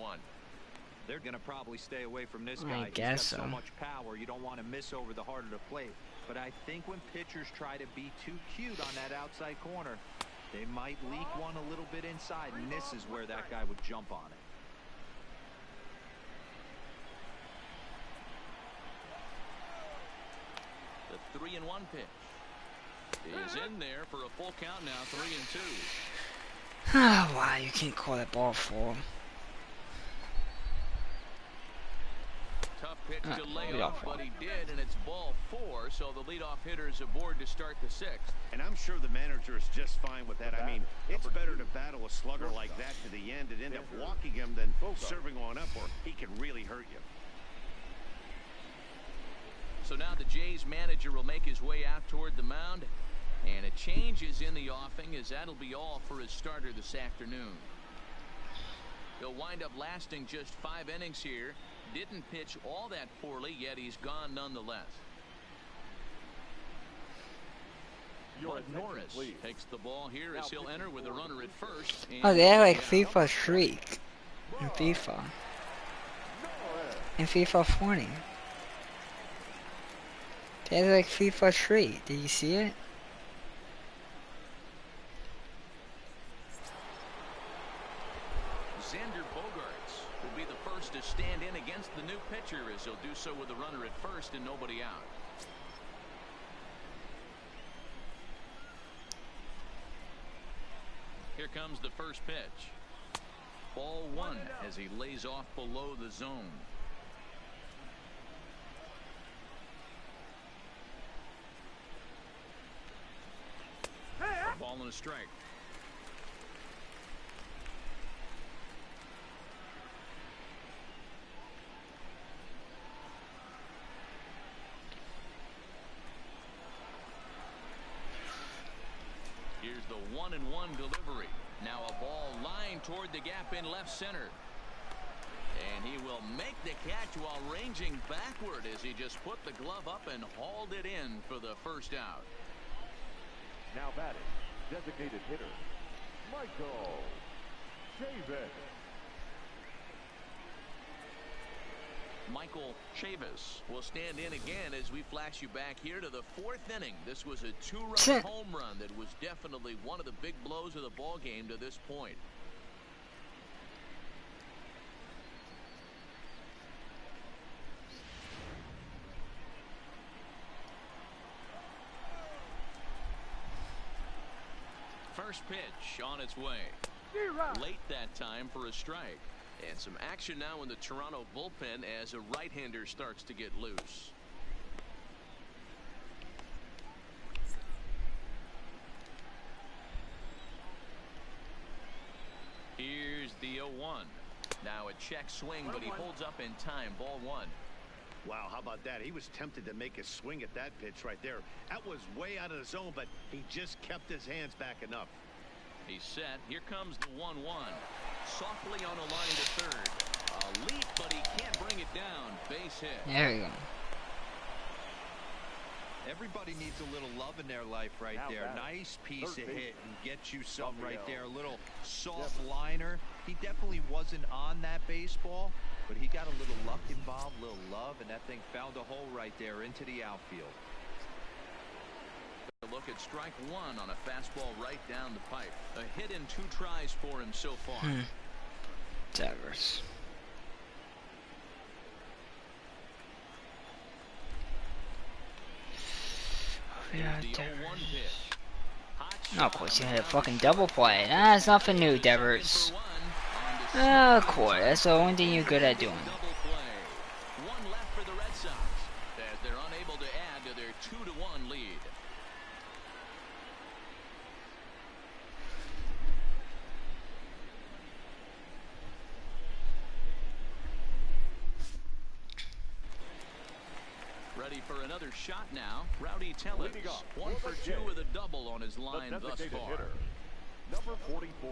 They're going to probably stay away from this guy. I guess He's got so. So much power, you don't want to miss over the heart of the plate. But I think when pitchers try to be too cute on that outside corner, they might leak one a little bit inside, and this is where that guy would jump on it. The 3-1 pitch is in there for a full count now, 3-2. Why you can't call that ball full? Tough pitch to lay off, but he did, and it's ball 4, so the leadoff hitter is aboard to start the 6th. And I'm sure the manager is just fine with that. I mean, it's better to battle a slugger like that to the end and end up walking him than serving on up, or he can really hurt you. So now the Jays manager will make his way out toward the mound, and a change is in the offing, as that'll be all for his starter this afternoon. He'll wind up lasting just 5 innings here. Didn't pitch all that poorly, yet he's gone nonetheless. Bud Norris takes the ball here as he'll enter with a runner at first. Oh, they have like FIFA Streak in FIFA. In FIFA 20. They have like FIFA Streak. Did you see it? Xander Bogaerts will be the first to stand in against the new pitcher, as he'll do so with a runner at first and nobody out. Here comes the first pitch. Ball 1 as he lays off below the zone. A ball and a strike. Here's the 1-1 delivery. Now a ball lined toward the gap in left center. And he will make the catch while ranging backward as he just put the glove up and hauled it in for the first out. Now batting, designated hitter, Michael Chavis. Michael Chavis will stand in again as we flash you back here to the 4th inning. This was a 2-run home run that was definitely one of the big blows of the ball game to this point. First pitch on its way. Late that time for a strike. And some action now in the Toronto bullpen as a right-hander starts to get loose. Here's the 0-1. Now a check swing, but he holds up in time. Ball 1. Wow, how about that? He was tempted to make a swing at that pitch right there. That was way out of the zone, but he just kept his hands back enough. He's set. Here comes the 1-1. Softly on a line to third. A leap, but he can't bring it down. Base hit. There we go. Everybody needs a little love in their life right there. Nice piece of hit and get you some right there. A little soft liner. He definitely wasn't on that baseball, but he got a little luck involved, a little love, and that thing found a hole right there into the outfield. A look at strike 1 on a fastball right down the pipe. A hit in 2 tries for him so far. Devers. Yeah, of course you had a fucking double play. That's nothing new, Devers. Of course, that's the only thing you're good at doing. One left for the Red Sox as they're unable to add to their 2-1 lead. ready for another shot now. Rowdy Tellez, 1 for 2 with a double on his line thus far. Hitter, number 44.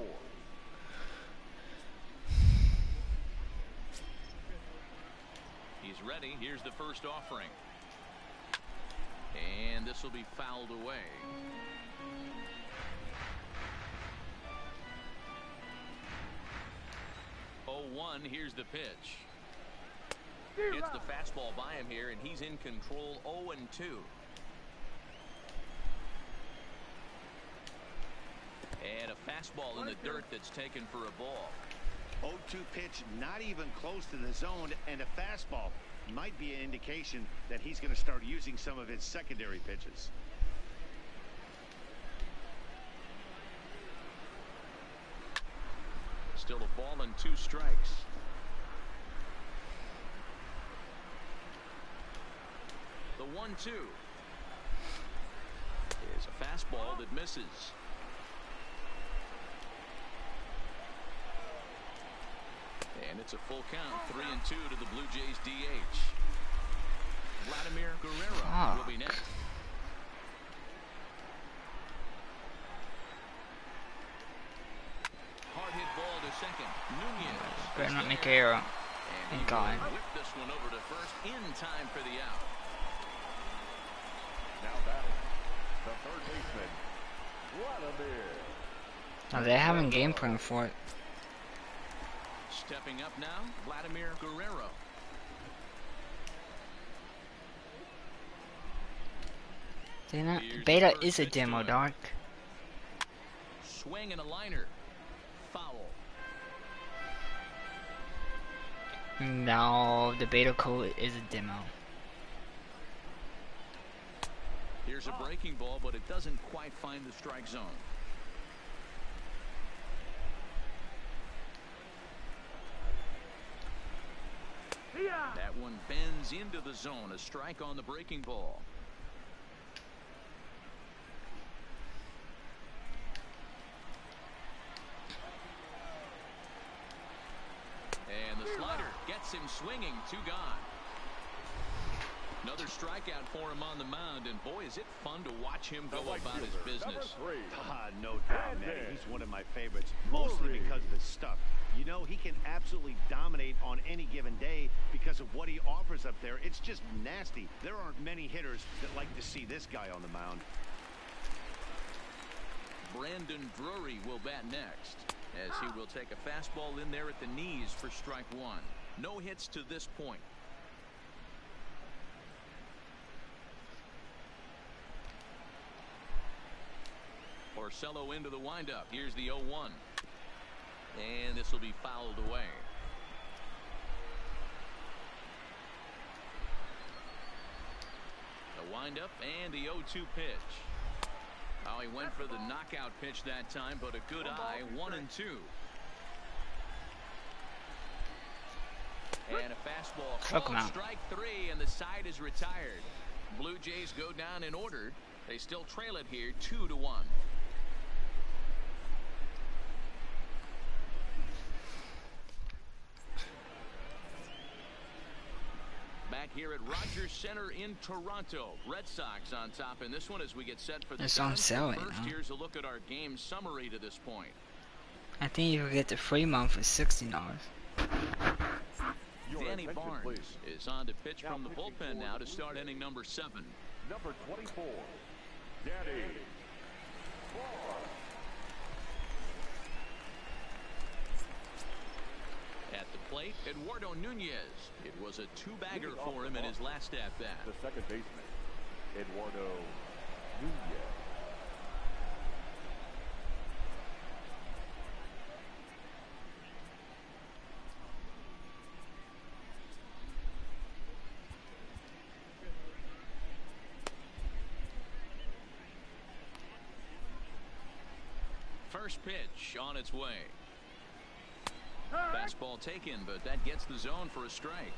He's ready. Here's the first offering. And this will be fouled away. Oh, 1, here's the pitch. It's the fastball by him here, and he's in control. 0-2. And a fastball in the dirt that's taken for a ball. 0-2 pitch, not even close to the zone, and a fastball might be an indication that he's going to start using some of his secondary pitches. Still a ball and 2 strikes. The 1-2 is a fastball that misses. And it's a full count, 3-2 to the Blue Jays DH. Vladimir Guerrero will be next. Hard hit ball to second. Nunez. Better not make error. Thank God. Whip this one over to first in time for the out. Now batting, the third baseman, Vladimir. Now they're having game plan for it. Stepping up now, Vladimir Guerrero. Beta is a demo, Dark. Swing and a liner. Foul. No, the beta code is a demo. Here's a breaking ball, but it doesn't quite find the strike zone. That one bends into the zone. A strike on the breaking ball. And the slider gets him swinging. 2 gone. Another strikeout for him on the mound, and boy, is it fun to watch him go about his business. No doubt, man. He's one of my favorites, mostly because of his stuff. You know, he can absolutely dominate on any given day because of what he offers up there. It's just nasty. There aren't many hitters that like to see this guy on the mound. Brandon Drury will bat next, as he will take a fastball in there at the knees for strike 1. No hits to this point. Porcello into the windup. Here's the 0-1. And this will be fouled away. The windup and the 0-2 pitch. Oh, he went for the knockout pitch that time, but a good eye. 1-2. And a fastball. Called strike 3, and the side is retired. Blue Jays go down in order. They still trail it here 2-1. Back here at Rogers Center in Toronto. Red Sox on top in this one as we get set for the it's on sale right first. now. Here's a look at our game summary to this point. I think you can get the free month for $60. Danny Barnes is on to pitch from the bullpen now to start inning number 7. Number 24, Danny Barnes. At the plate, Eduardo Nunez. It was a 2-bagger for him in his last at-bat. The second baseman, Eduardo Nunez. First pitch on its way. Fastball taken, but that gets the zone for a strike.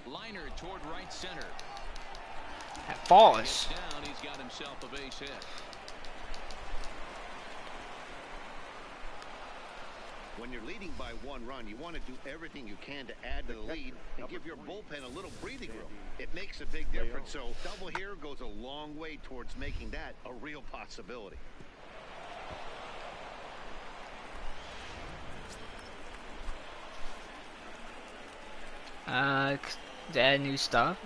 Liner toward right center. That falls. Down, he's got himself a base hit. When you're leading by 1 run, you want to do everything you can to add to the lead and give your bullpen a little breathing room. It makes a big difference, so double here goes a long way towards making that a real possibility. They add new stuff.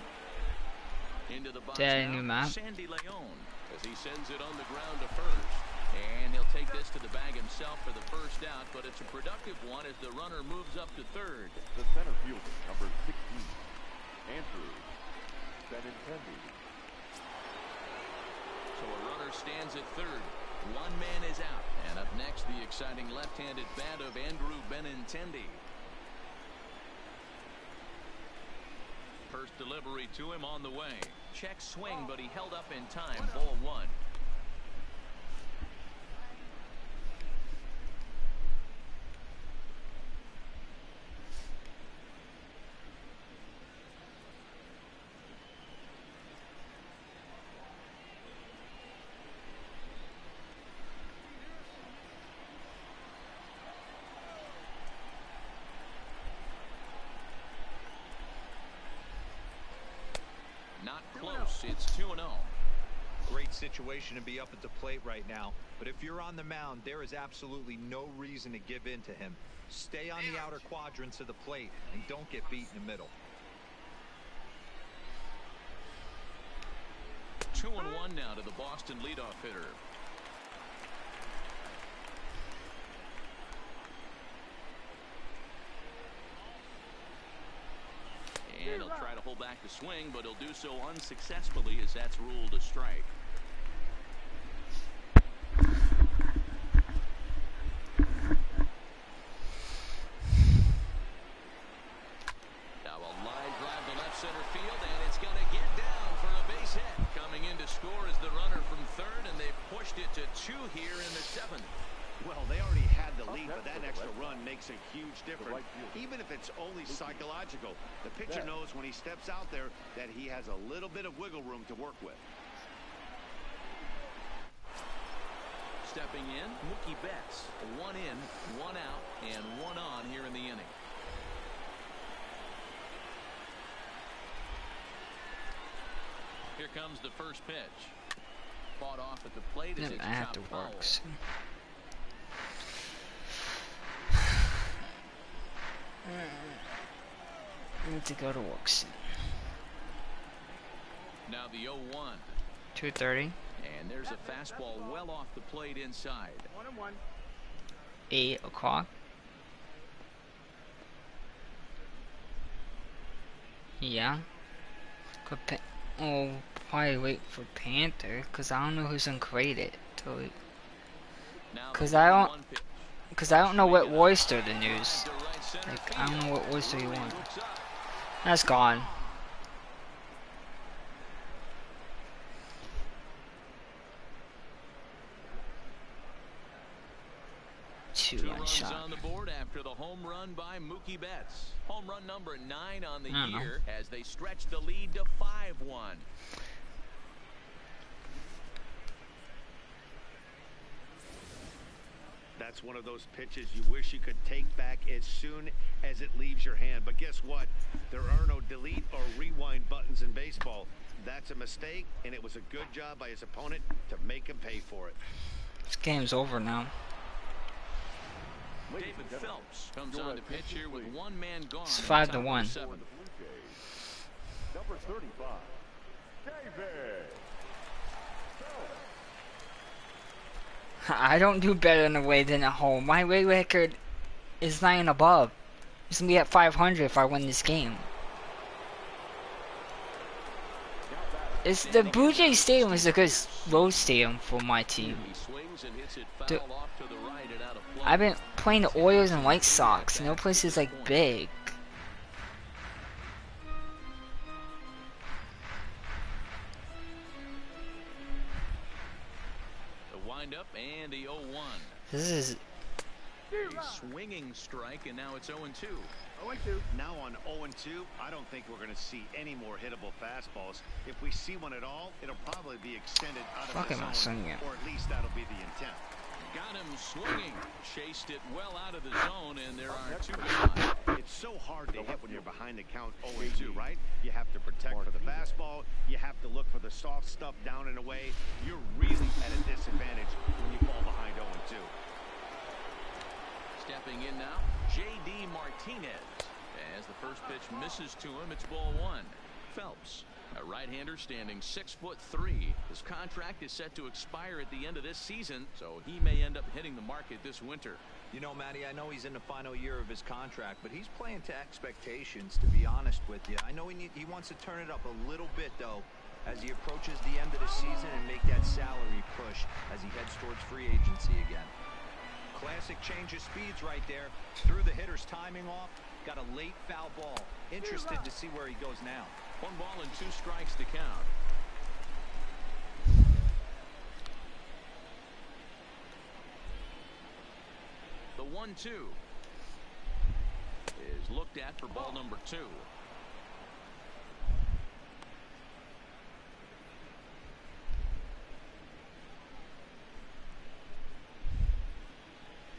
They add a new map. Sandy Leon as he sends it on the ground to first. And he'll take this to the bag himself for the first out, but it's a productive one as the runner moves up to third. The center fielder, number 16, Andrew Benintendi. So a runner stands at third. One man is out. And up next, the exciting left-handed bat of Andrew Benintendi. First delivery to him on the way. Check swing, but he held up in time. Ball 1. It's 2-0. Great situation to be up at the plate right now, but if you're on the mound, there is absolutely no reason to give in to him. Stay on the outer quadrants of the plate and don't get beat in the middle. 2-1 now to the Boston leadoff hitter. And he'll try to hold back the swing, but he'll do so unsuccessfully as that's ruled a strike. Now a line drive to left center field, and it's going to get down for a base hit. Coming in to score is the runner from third, and they've pushed it to 2 here in the 7th. Well, they already had the lead, but that extra run makes a huge difference. Even if it's only psychological, the pitcher knows when he steps out there that he has a little bit of wiggle room to work with. Stepping in, Mookie Betts. 1 in, 1 out, and 1 on here in the inning. Here comes the first pitch. Fought off at the plate as it's I have to chopped work foul. soon. I need to go to work soon. Now the 0-1. 2:30. And there's a fastball well off the plate inside. 1-1. 8 o'clock. Yeah. Oh, probably wait for Panther, cause I don't know who's uncrated. Cause I don't know what oyster to use. Like, I don't know what oyster you want. That's gone. Two runs shot. on the board after the home run by Mookie Betts. Home run number 9 on the year as they stretch the lead to 5-1. That's one of those pitches you wish you could take back as soon as it leaves your hand. But guess what? There are no delete or rewind buttons in baseball. That's a mistake, and it was a good job by his opponent to make him pay for it. This game's over now. David Phelps comes on to pitch here with 1 man gone. It's 5-1. Number 35, David. I don't do better in away than at home. My away record is 9 above. It's gonna be at 500 if I win this game. It's the Blue Jays Stadium is a good road stadium for my team. I've been playing the Orioles and White Sox. No place is like big. The windup and the 0-1. This is a swinging strike, and now it's 0-2. 0-2. Now on 0-2, I don't think we're going to see any more hittable fastballs. If we see one at all, it'll probably be extended out of the zone, or at least that'll be the intent. Got him swinging. Chased it well out of the zone, and there are 2 gone. It's so hard to hit when you're behind the count 0-2, right? You have to protect for the fastball. You have to look for the soft stuff down and away. You're really at a disadvantage when you fall behind 0-2. Stepping in now, J.D. Martinez. As the first pitch misses to him, it's ball 1. Phelps, a right-hander standing 6'3". His contract is set to expire at the end of this season, so he may end up hitting the market this winter. You know, Matty, I know he's in the final year of his contract, but he's playing to expectations, to be honest with you. I know he wants to turn it up a little bit, though, as he approaches the end of the season and make that salary push as he heads towards free agency again. Classic change of speeds right there. Threw the hitter's timing off. Got a late foul ball. Interested to see where he goes now. 1 ball and 2 strikes to count. The 1-2 is looked at for ball number 2.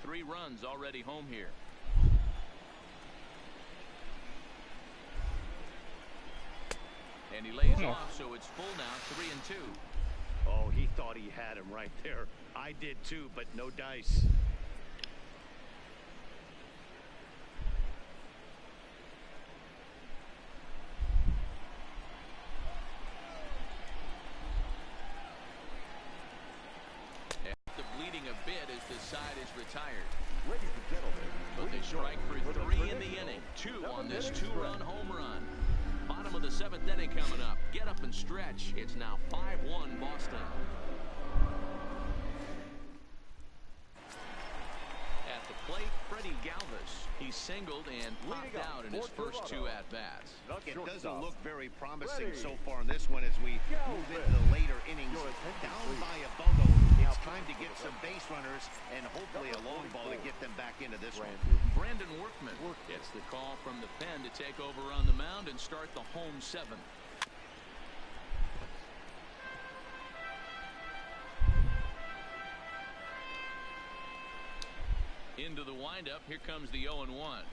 Three runs already home here. And he lays off, so it's full now, 3-2. Oh, he thought he had him right there. I did too, but no dice. After bleeding a bit as the side is retired. Ladies and gentlemen, But they strike for 3 in the inning. 2 on this 2-run home run. Bottom of the 7th inning coming up. Get up and stretch. It's now 5-1 Boston. At the plate, Freddie Galvis. He singled and popped out in his first 2 at-bats. It doesn't look very promising so far in this one as we move into the later innings. Down by a bundle. It's time to get some base runners and hopefully a long ball to get them back into this one. Brandon Workman gets the call from the pen to take over on the mound and start the home 7th. Into the windup, here comes the 0-1.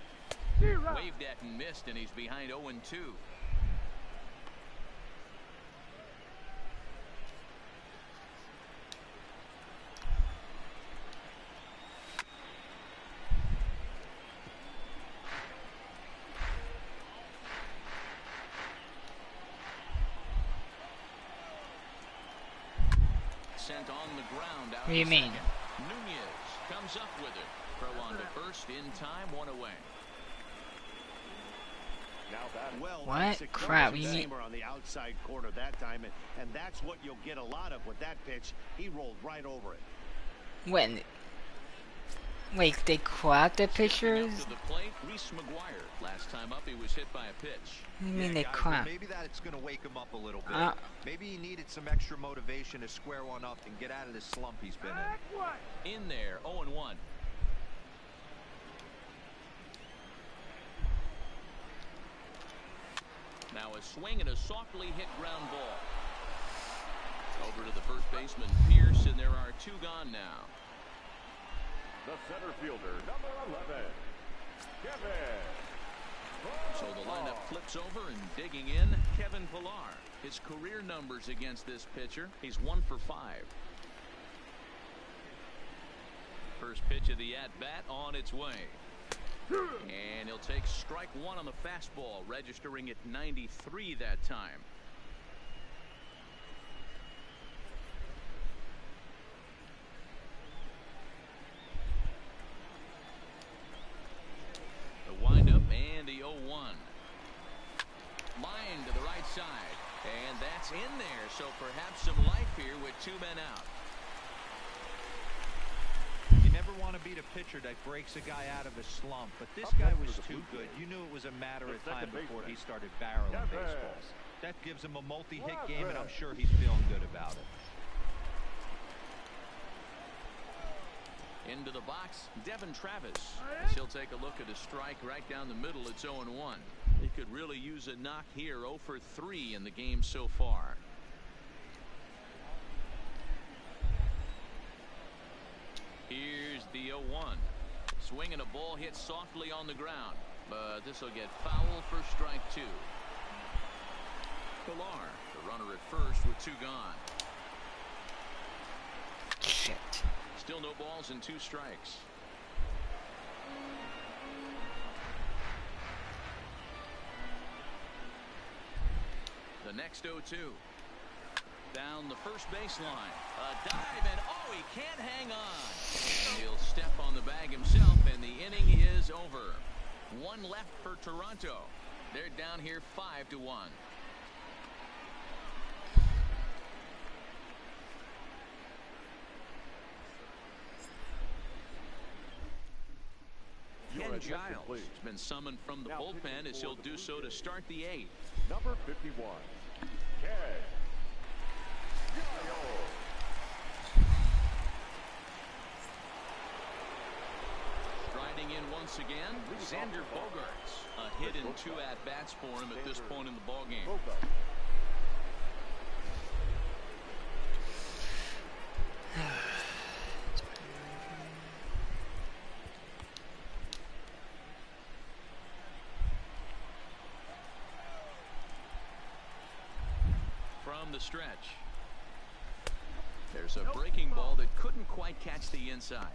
Waved at and missed, and he's behind 0-2. Sent on the ground. Out What do you mean? Nunez comes up with it. Throw on to first in time, 1 away. Well, What? Crap, you mean? on the outside corner that time, and that's what you'll get a lot of with that pitch. He rolled right over it. When? Wait, they cracked the pitchers? To the plate, Reese McGuire. Last time up, he was hit by a pitch. What do you mean they guys, cracked? maybe that's going to wake him up a little bit. Maybe he needed some extra motivation to square one up and get out of this slump he's been in. In there, 0-1. Now a swing and a softly hit ground ball. Over to the first baseman, Pierce, and there are 2 gone now. The center fielder, number 11, Kevin. So the lineup flips over and digging in, Kevin Pillar. His career numbers against this pitcher, he's 1 for 5. First pitch of the at-bat on its way. And he'll take strike 1 on the fastball, registering at 93 that time. The windup and the 0-1. Line to the right side. And that's in there, so perhaps some life here with 2 men out. You never want to beat a pitcher that breaks a guy out of a slump, but this guy was too good. You knew it was a matter of time before he started barreling baseballs. That gives him a multi-hit game, and I'm sure he's feeling good about it. Into the box, Devin Travis. As he'll take a look at a strike right down the middle. It's 0-1. He could really use a knock here. 0 for 3 in the game so far. Here's the 0-1. Swinging a ball hit softly on the ground, but this will get foul for strike 2. Pilar, the runner at first with 2 gone. Shit. Still no balls and 2 strikes. The next 0-2. Down the first baseline. A dive, and oh, he can't hang on. And he'll step on the bag himself, and the inning is over. 1 left for Toronto. They're down here 5-1. Ken Giles has been summoned from the bullpen as he'll do so to start the 8th. Number 51, Ken Giles. Striding in once again, Xander Bogaerts. A hit in 2 at-bats for him at this point in the ballgame. From the stretch. There's a breaking ball that couldn't quite catch the inside.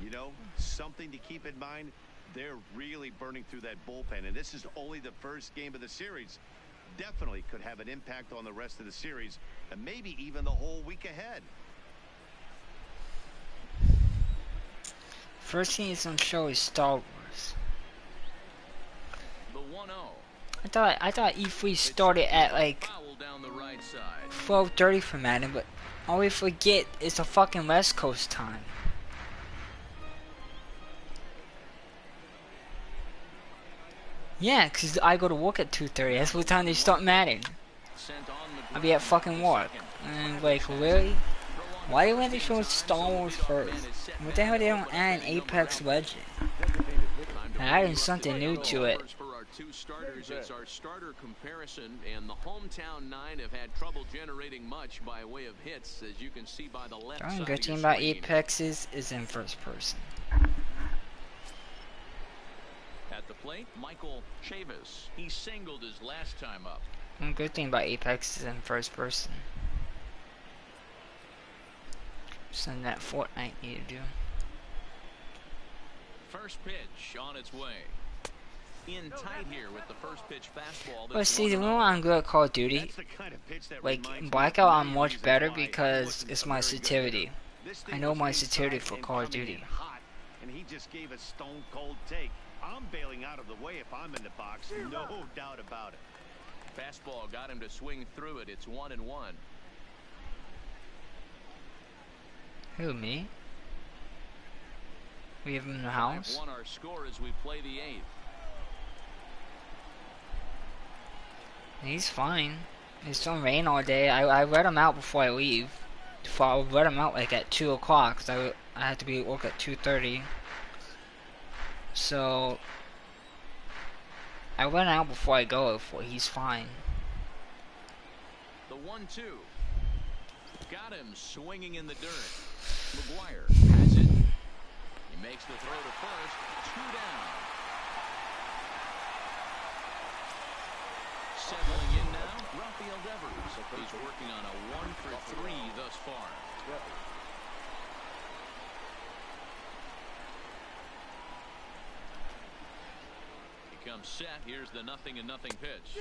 You know, something to keep in mind, they're really burning through that bullpen, and this is only the first game of the series. Definitely could have an impact on the rest of the series, and maybe even the whole week ahead. First thing he's on show is Star Wars. The 1-0. I thought E3 started at like Foul down the right side. 12:30 for Madden, but all we forget is the fucking West Coast time. Yeah, 'cause I go to work at 2:30. That's what time they start Madden. I'll be at fucking work. And like, really? Why do they show Star Wars first? What the hell they don't add an Apex Legend? Adding something new to it. For our 2 starters, it's our starter comparison, and the hometown 9 have had trouble generating much by way of hits, as you can see by the left The only side good of your thing about screen. Apex is in first person. At the plate, Michael Chavis. He singled his last time up. The only good thing about Apex is in first person. Something that Fortnite need to do. First pitch on its way. In tight here with the first pitch fastball. But see, the reason I'm good at Call of Duty, That's the kind of pitch that like reminds in me Blackout, of I'm the much reason better why because wasn't it's a my very good sensitivity. hitter. This thing I know was my inside sensitivity for and Call of coming Duty. in hot, and he just gave a stone cold take. I'm bailing out of the way if I'm in the box, no doubt about it. Fastball got him to swing through it. It's 1-1. Who, me? We have him in the house? 5-1 our score as we play the 8th. He's fine. It's gonna rain all day. I let him out before I leave. I let him out like at 2 o'clock, because I had to be at work at 2:30. So I went out before I go. He's fine. The 1-2. Got him swinging in the dirt. McGuire has it. He makes the throw to first. 2 down. Settling in now, Rafael Devers. He's working on a 1 for 3 thus far. He comes set. Here's the 0-0 pitch.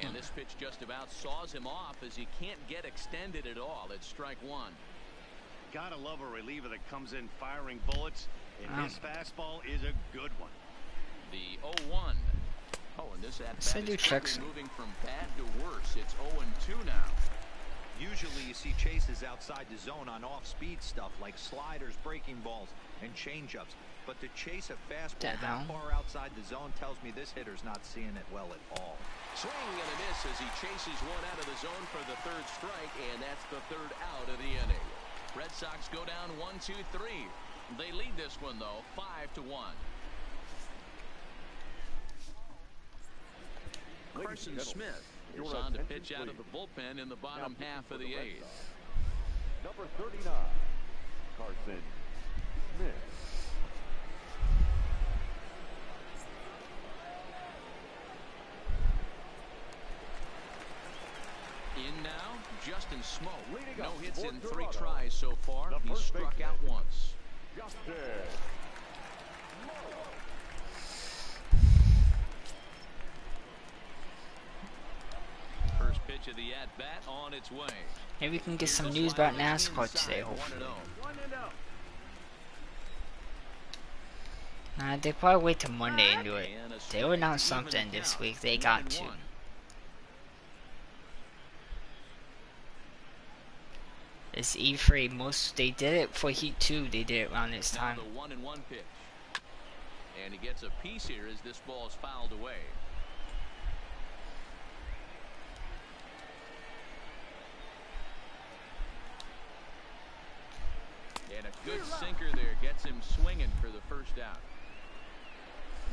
And this pitch just about saws him off as he can't get extended at all. It's strike 1. Gotta love a reliever that comes in firing bullets, and his fastball is a good one. The 0-1. Oh, and this at bat is quickly moving from bad to worse. It's 0-2 now. Usually you see chases outside the zone on off-speed stuff like sliders, breaking balls, and changeups. But to chase a fastball that far outside the zone tells me this hitter's not seeing it well at all. Swing and a miss as he chases one out of the zone for the 3rd strike, and that's the 3rd out of the inning. Red Sox go down 1-2-3. They lead this one, though, 5-1. Carson Smith is on to pitch out of the bullpen in the bottom half of the 8th. Number 39, Carson In now, Justin Smoke. No hits in 3 tries so far. He's struck out once. First pitch of the at-bat on its way. Maybe we can get some news about NASCAR today, hopefully. Nah, they probably wait till Monday and do it. They'll announce something this week. They got to. It's E3. They did it for Heat 2. They did it around this time. The 1-1 pitch. And he gets a piece here as this ball is fouled away. And a good sinker there gets him swinging for the first out.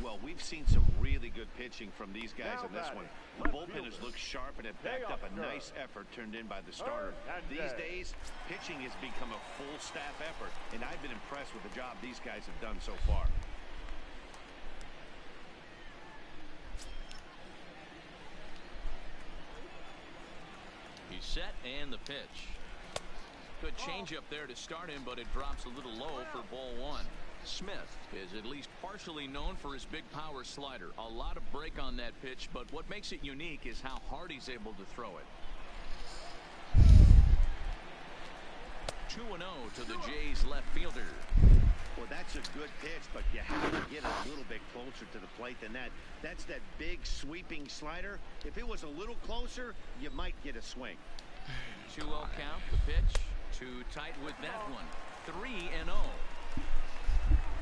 Well, we've seen some really good pitching from these guys in this one. The bullpen has looked sharp and it backed up a nice effort turned in by the starter. These days, pitching has become a full staff effort, and I've been impressed with the job these guys have done so far. He's set and the pitch. Good changeup there to start him, but it drops a little low for ball 1. Smith is at least partially known for his big power slider. A lot of break on that pitch, but what makes it unique is how hard he's able to throw it. 2-0 to the Jays left fielder. Well, that's a good pitch, but you have to get a little bit closer to the plate than that. That's that big sweeping slider. If it was a little closer, you might get a swing. 2-0 count, the pitch. Too tight with that one. 3-0.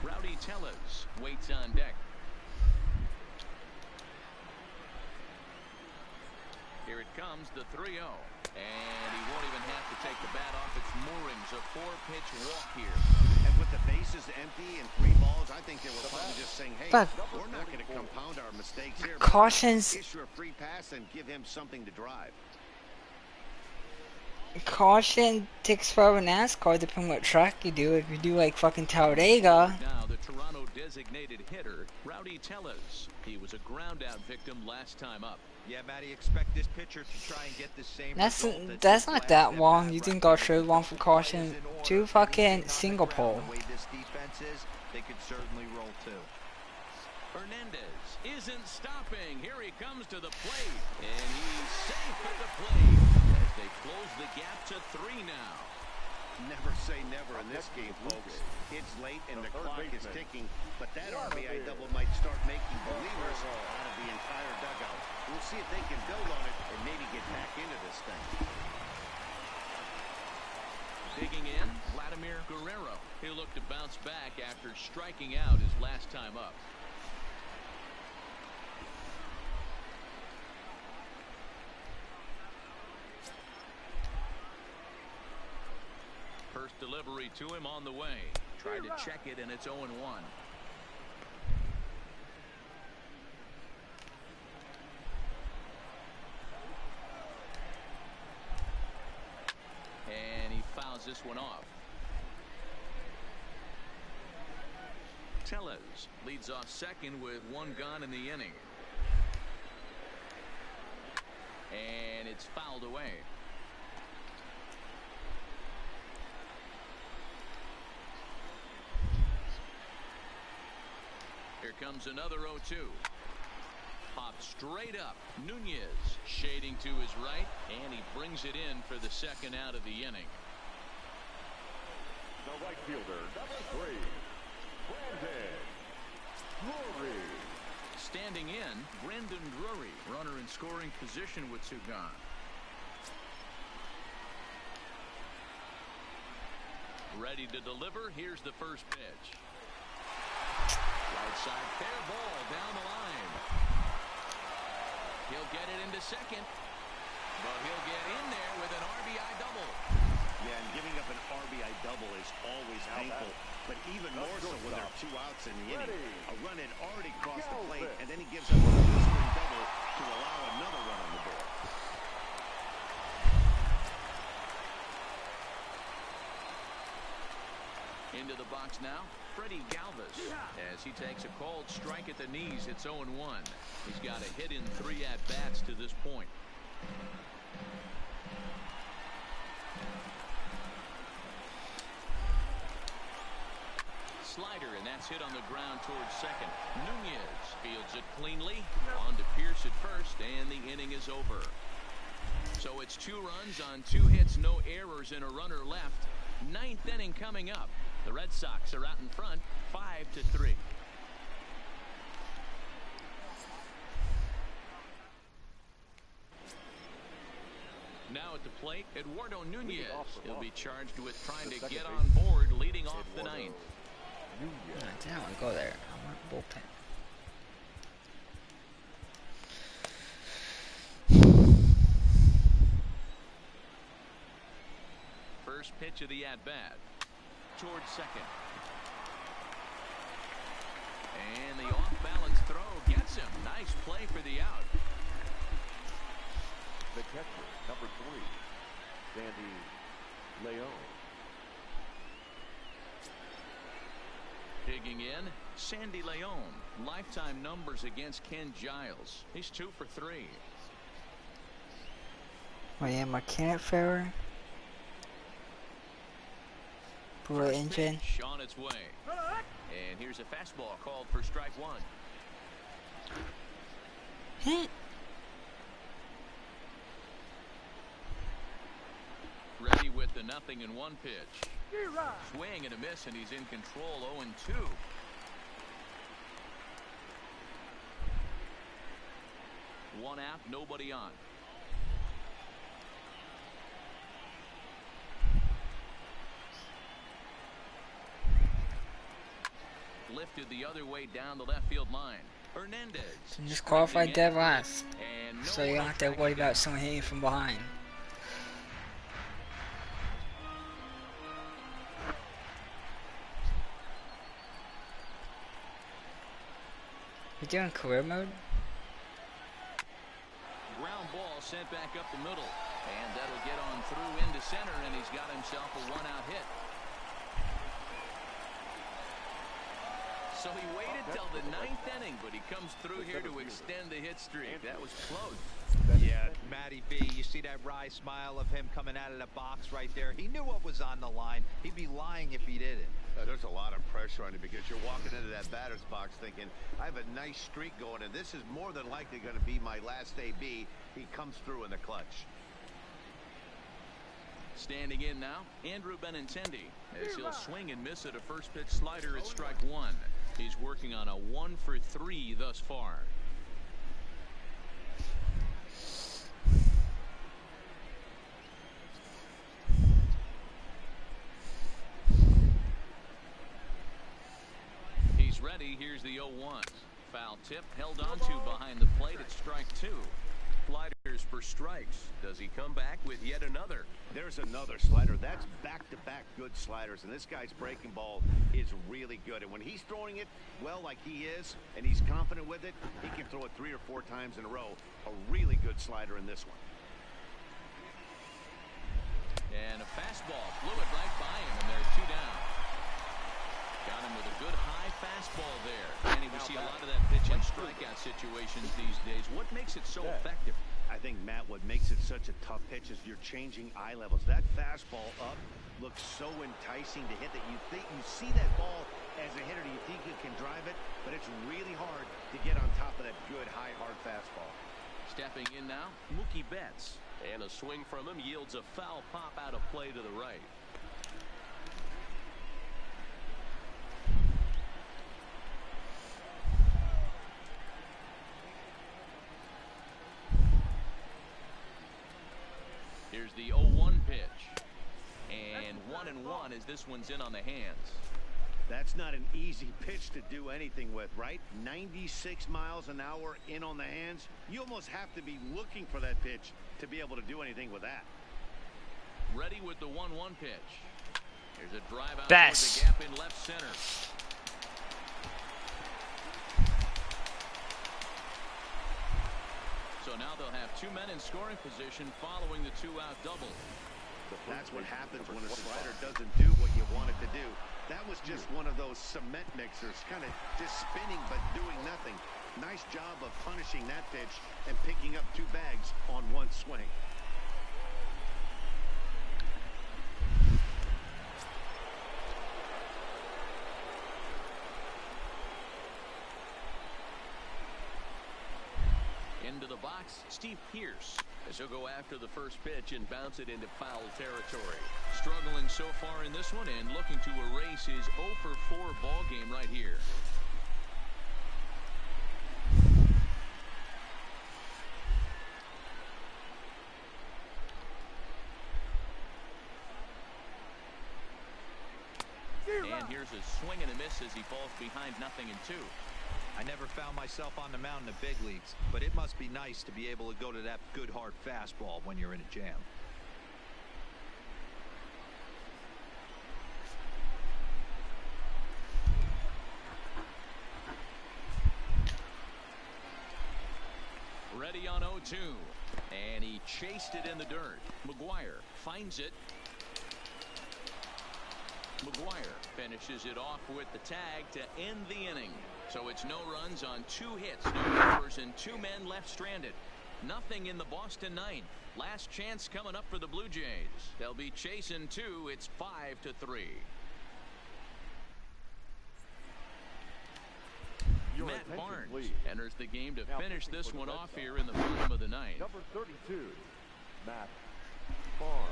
Rowdy Tellez waits on deck. Here it comes, the 3-0. And he won't even have to take the bat off its moorings. A 4-pitch walk here. And with the bases empty and 3 balls, I think they were probably just saying, hey, we're not going to compound our mistakes here. Cautions. Issue a free pass and give him something to drive. Caution takes forever in NASCAR, depending what track you do. If you do like fucking Talladega. Now the Toronto designated hitter, Rowdy Tellez. He was a ground out victim last time up. Yeah, Matty, expect this pitcher to try and get the same. That's not that long. You think I should long for caution? 2 fucking single pole. The way this defense is, they could certainly roll too. Hernandez isn't stopping. Here he comes to the plate, and he's safe at the plate. They close the gap to 3 now. Never say never in this game, folks. It's late and the clock is ticking, but that RBI double might start making believers out of the entire dugout. We'll see if they can build on it and maybe get back into this thing. Digging in, Vladimir Guerrero. He'll look to bounce back after striking out his last time up. First delivery to him on the way. Tried to check it, and it's 0-1. And he fouls this one off. Tellez leads off second with 1 gone in the inning. And it's fouled away. Here comes another 0-2. Popped straight up. Nunez shading to his right, and he brings it in for the second out of the inning. The right fielder, number 3, Brandon Drury. Standing in, Brandon Drury, runner in scoring position with 2 gone. Ready to deliver. Here's the first pitch. Right side, fair ball down the line. He'll get it into second, but he'll get in there with an RBI double. Yeah, and giving up an RBI double is always painful, but even more so when there are 2 outs in the inning. A run had already crossed the plate, and then he gives up a two-swing double to allow another run on the board. Into the box now, Freddie Galvis, as he takes a cold strike at the knees. It's 0-1. He's got a hit in 3 at-bats to this point. Slider, and that's hit on the ground towards second. Nunez fields it cleanly. On to Pierce at first, and the inning is over. So it's 2 runs on 2 hits, no errors, and a runner left. 9th inning coming up. The Red Sox are out in front, 5-3. Now at the plate, Eduardo Nunez. He'll be charged with trying to get on board, leading off the 9th. I didn't want to go there. I want bullpen. First pitch of the at-bat. Towards second. And the off-balance throw gets him. Nice play for the out. The catcher, number 3, Sandy Leon. Digging in, Sandy Leon. Lifetime numbers against Ken Giles. He's 2 for 3. Miami Kenneth Ferrer. Blue engine. On its way. And here's a fastball called for strike 1. Hit. Ready with the 0-1 pitch. Swing and a miss, and he's in control. 0-2. One out, nobody on. Lifted the other way down the left field line. Hernandez. So just qualify dead last. So you don't have to worry about someone hitting from behind. You doing career mode? Ground ball sent back up the middle. And that'll get on through into center, and he's got himself a 1-out hit. So he waited till the 9th inning, but he comes through here to extend the hit streak. That was close. Yeah, Matty B, you see that wry smile of him coming out of the box right there. He knew what was on the line. He'd be lying if he didn't. There's a lot of pressure on you because you're walking into that batter's box thinking, I have a nice streak going, and this is more than likely going to be my last AB. He comes through in the clutch. Standing in now, Andrew Benintendi, as he'll swing and miss at a first pitch slider at strike 1. He's working on a 1 for 3 thus far. He's ready. Here's the 0-1. Foul tip held onto behind the plate at strike 2. Sliders for strikes. Does he come back with yet another? There's another slider. That's back-to-back good sliders, and this guy's breaking ball is really good. And when he's throwing it well like he is, and he's confident with it, he can throw it 3 or 4 times in a row. A really good slider in this one. And a fastball flew it right by him, and there's 2 down. Got him with a good high fastball there. And we see a lot of that pitch and strikeout situations these days. What makes it so effective? I think, Matt, what makes it such a tough pitch is you're changing eye levels. That fastball up looks so enticing to hit that you think you see that ball as a hitter, you think you can drive it, but it's really hard to get on top of that good high hard fastball. Stepping in now, Mookie Betts. And a swing from him yields a foul pop out of play to the right. Here's the 0-1 pitch. And 1-1 as this one's in on the hands. That's not an easy pitch to do anything with, right? 96 miles an hour in on the hands. You almost have to be looking for that pitch to be able to do anything with that. Ready with the 1-1 pitch. Here's a drive out Best. towards the gap in left center. So now they'll have 2 men in scoring position following the 2-out double. That's what happens when a slider doesn't do what you want it to do. That was just one of those cement mixers, kind of just spinning but doing nothing. Nice job of punishing that pitch and picking up 2 bags on 1 swing. Into the box, Steve Pearce, as he'll go after the first pitch and bounce it into foul territory. Struggling so far in this one and looking to erase his 0 for 4 ball game right here. And here's a swing and a miss as he falls behind 0-2. I never found myself on the mound in the big leagues, but it must be nice to be able to go to that good hard fastball when you're in a jam. Ready on 0-2, and he chased it in the dirt. McGuire finds it. McGuire finishes it off with the tag to end the inning. So it's no runs on 2 hits, no errors, and 2 men left stranded. Nothing in the Boston 9th. Last chance coming up for the Blue Jays. They'll be chasing 2. It's 5-3. Matt Barnes enters the game to finish this one off here in the bottom of the 9th. Number 32, Matt Barnes.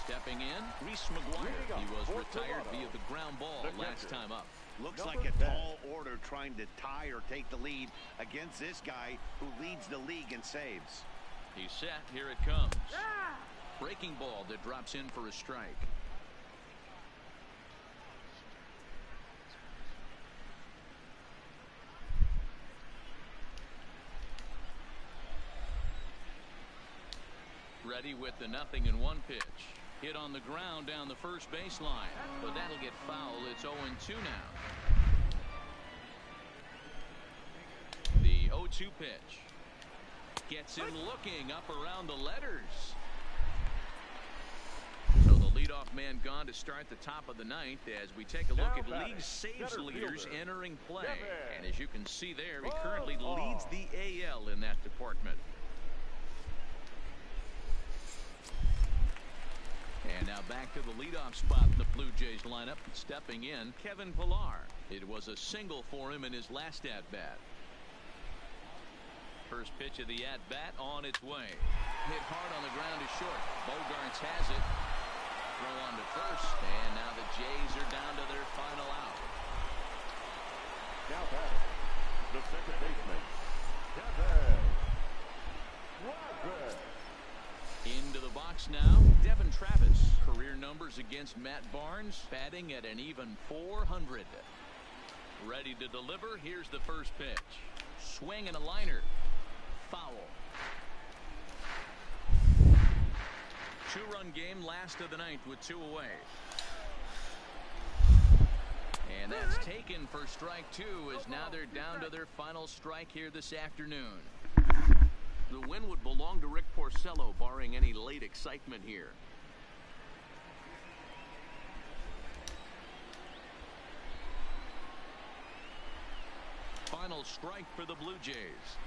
Stepping in, Reese McGuire. He was retired via the ground ball last time up. Looks like a tall order trying to tie or take the lead against this guy who leads the league in saves. He's set. Here it comes. Breaking ball that drops in for a strike. Ready with the 0-1 pitch. Hit on the ground down the first baseline, but that'll get foul. It's 0-2 now. The 0-2 pitch gets him looking up around the letters. So the leadoff man gone to start the top of the 9th as we take a look at league saves leaders entering play. And as you can see there, he currently leads the AL in that department. And now back to the leadoff spot in the Blue Jays lineup. Stepping in, Kevin Pillar. It was a single for him in his last at-bat. First pitch of the at-bat on its way. Hit hard on the ground to short. Bogarts has it. Throw on to first. And now the Jays are down to their final out. Now batting, the second baseman, Devin Travis. Into the box now, Devin Travis. Career numbers against Matt Barnes, batting at an even .400. Ready to deliver. Here's the first pitch. Swing and a liner. Foul. 2-run game, last of the 9th with 2 away. And that's taken for strike 2 as now they're down to their final strike here this afternoon. The win would belong to Rick Porcello, barring any late excitement here. Final strike for the Blue Jays.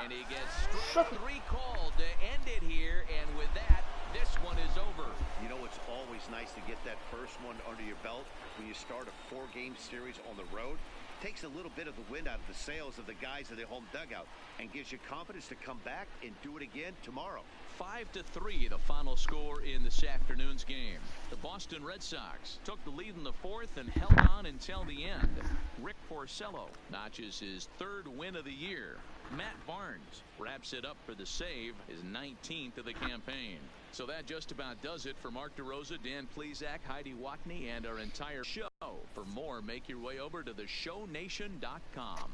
And he gets strike 3 called to end it here. And with that, this one is over. You know, it's always nice to get that first one under your belt when you start a 4-game series on the road. Takes a little bit of the wind out of the sails of the guys in the home dugout and gives you confidence to come back and do it again tomorrow. 5-3, the final score in this afternoon's game. The Boston Red Sox took the lead in the 4th and held on until the end. Rick Porcello notches his 3rd win of the year. Matt Barnes wraps it up for the save, his 19th of the campaign. So that just about does it for Mark DeRosa, Dan Plesac, Heidi Watney, and our entire show. For more, make your way over to theshownation.com.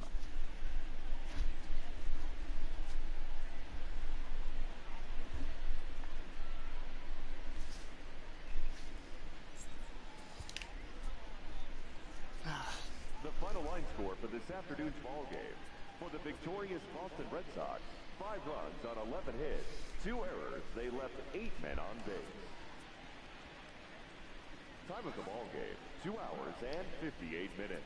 The final line score for this afternoon's ball game. For the victorious Boston Red Sox, 5 runs on 11 hits, 2 errors. They left 8 men on base. Time of the ball game, 2 hours and 58 minutes.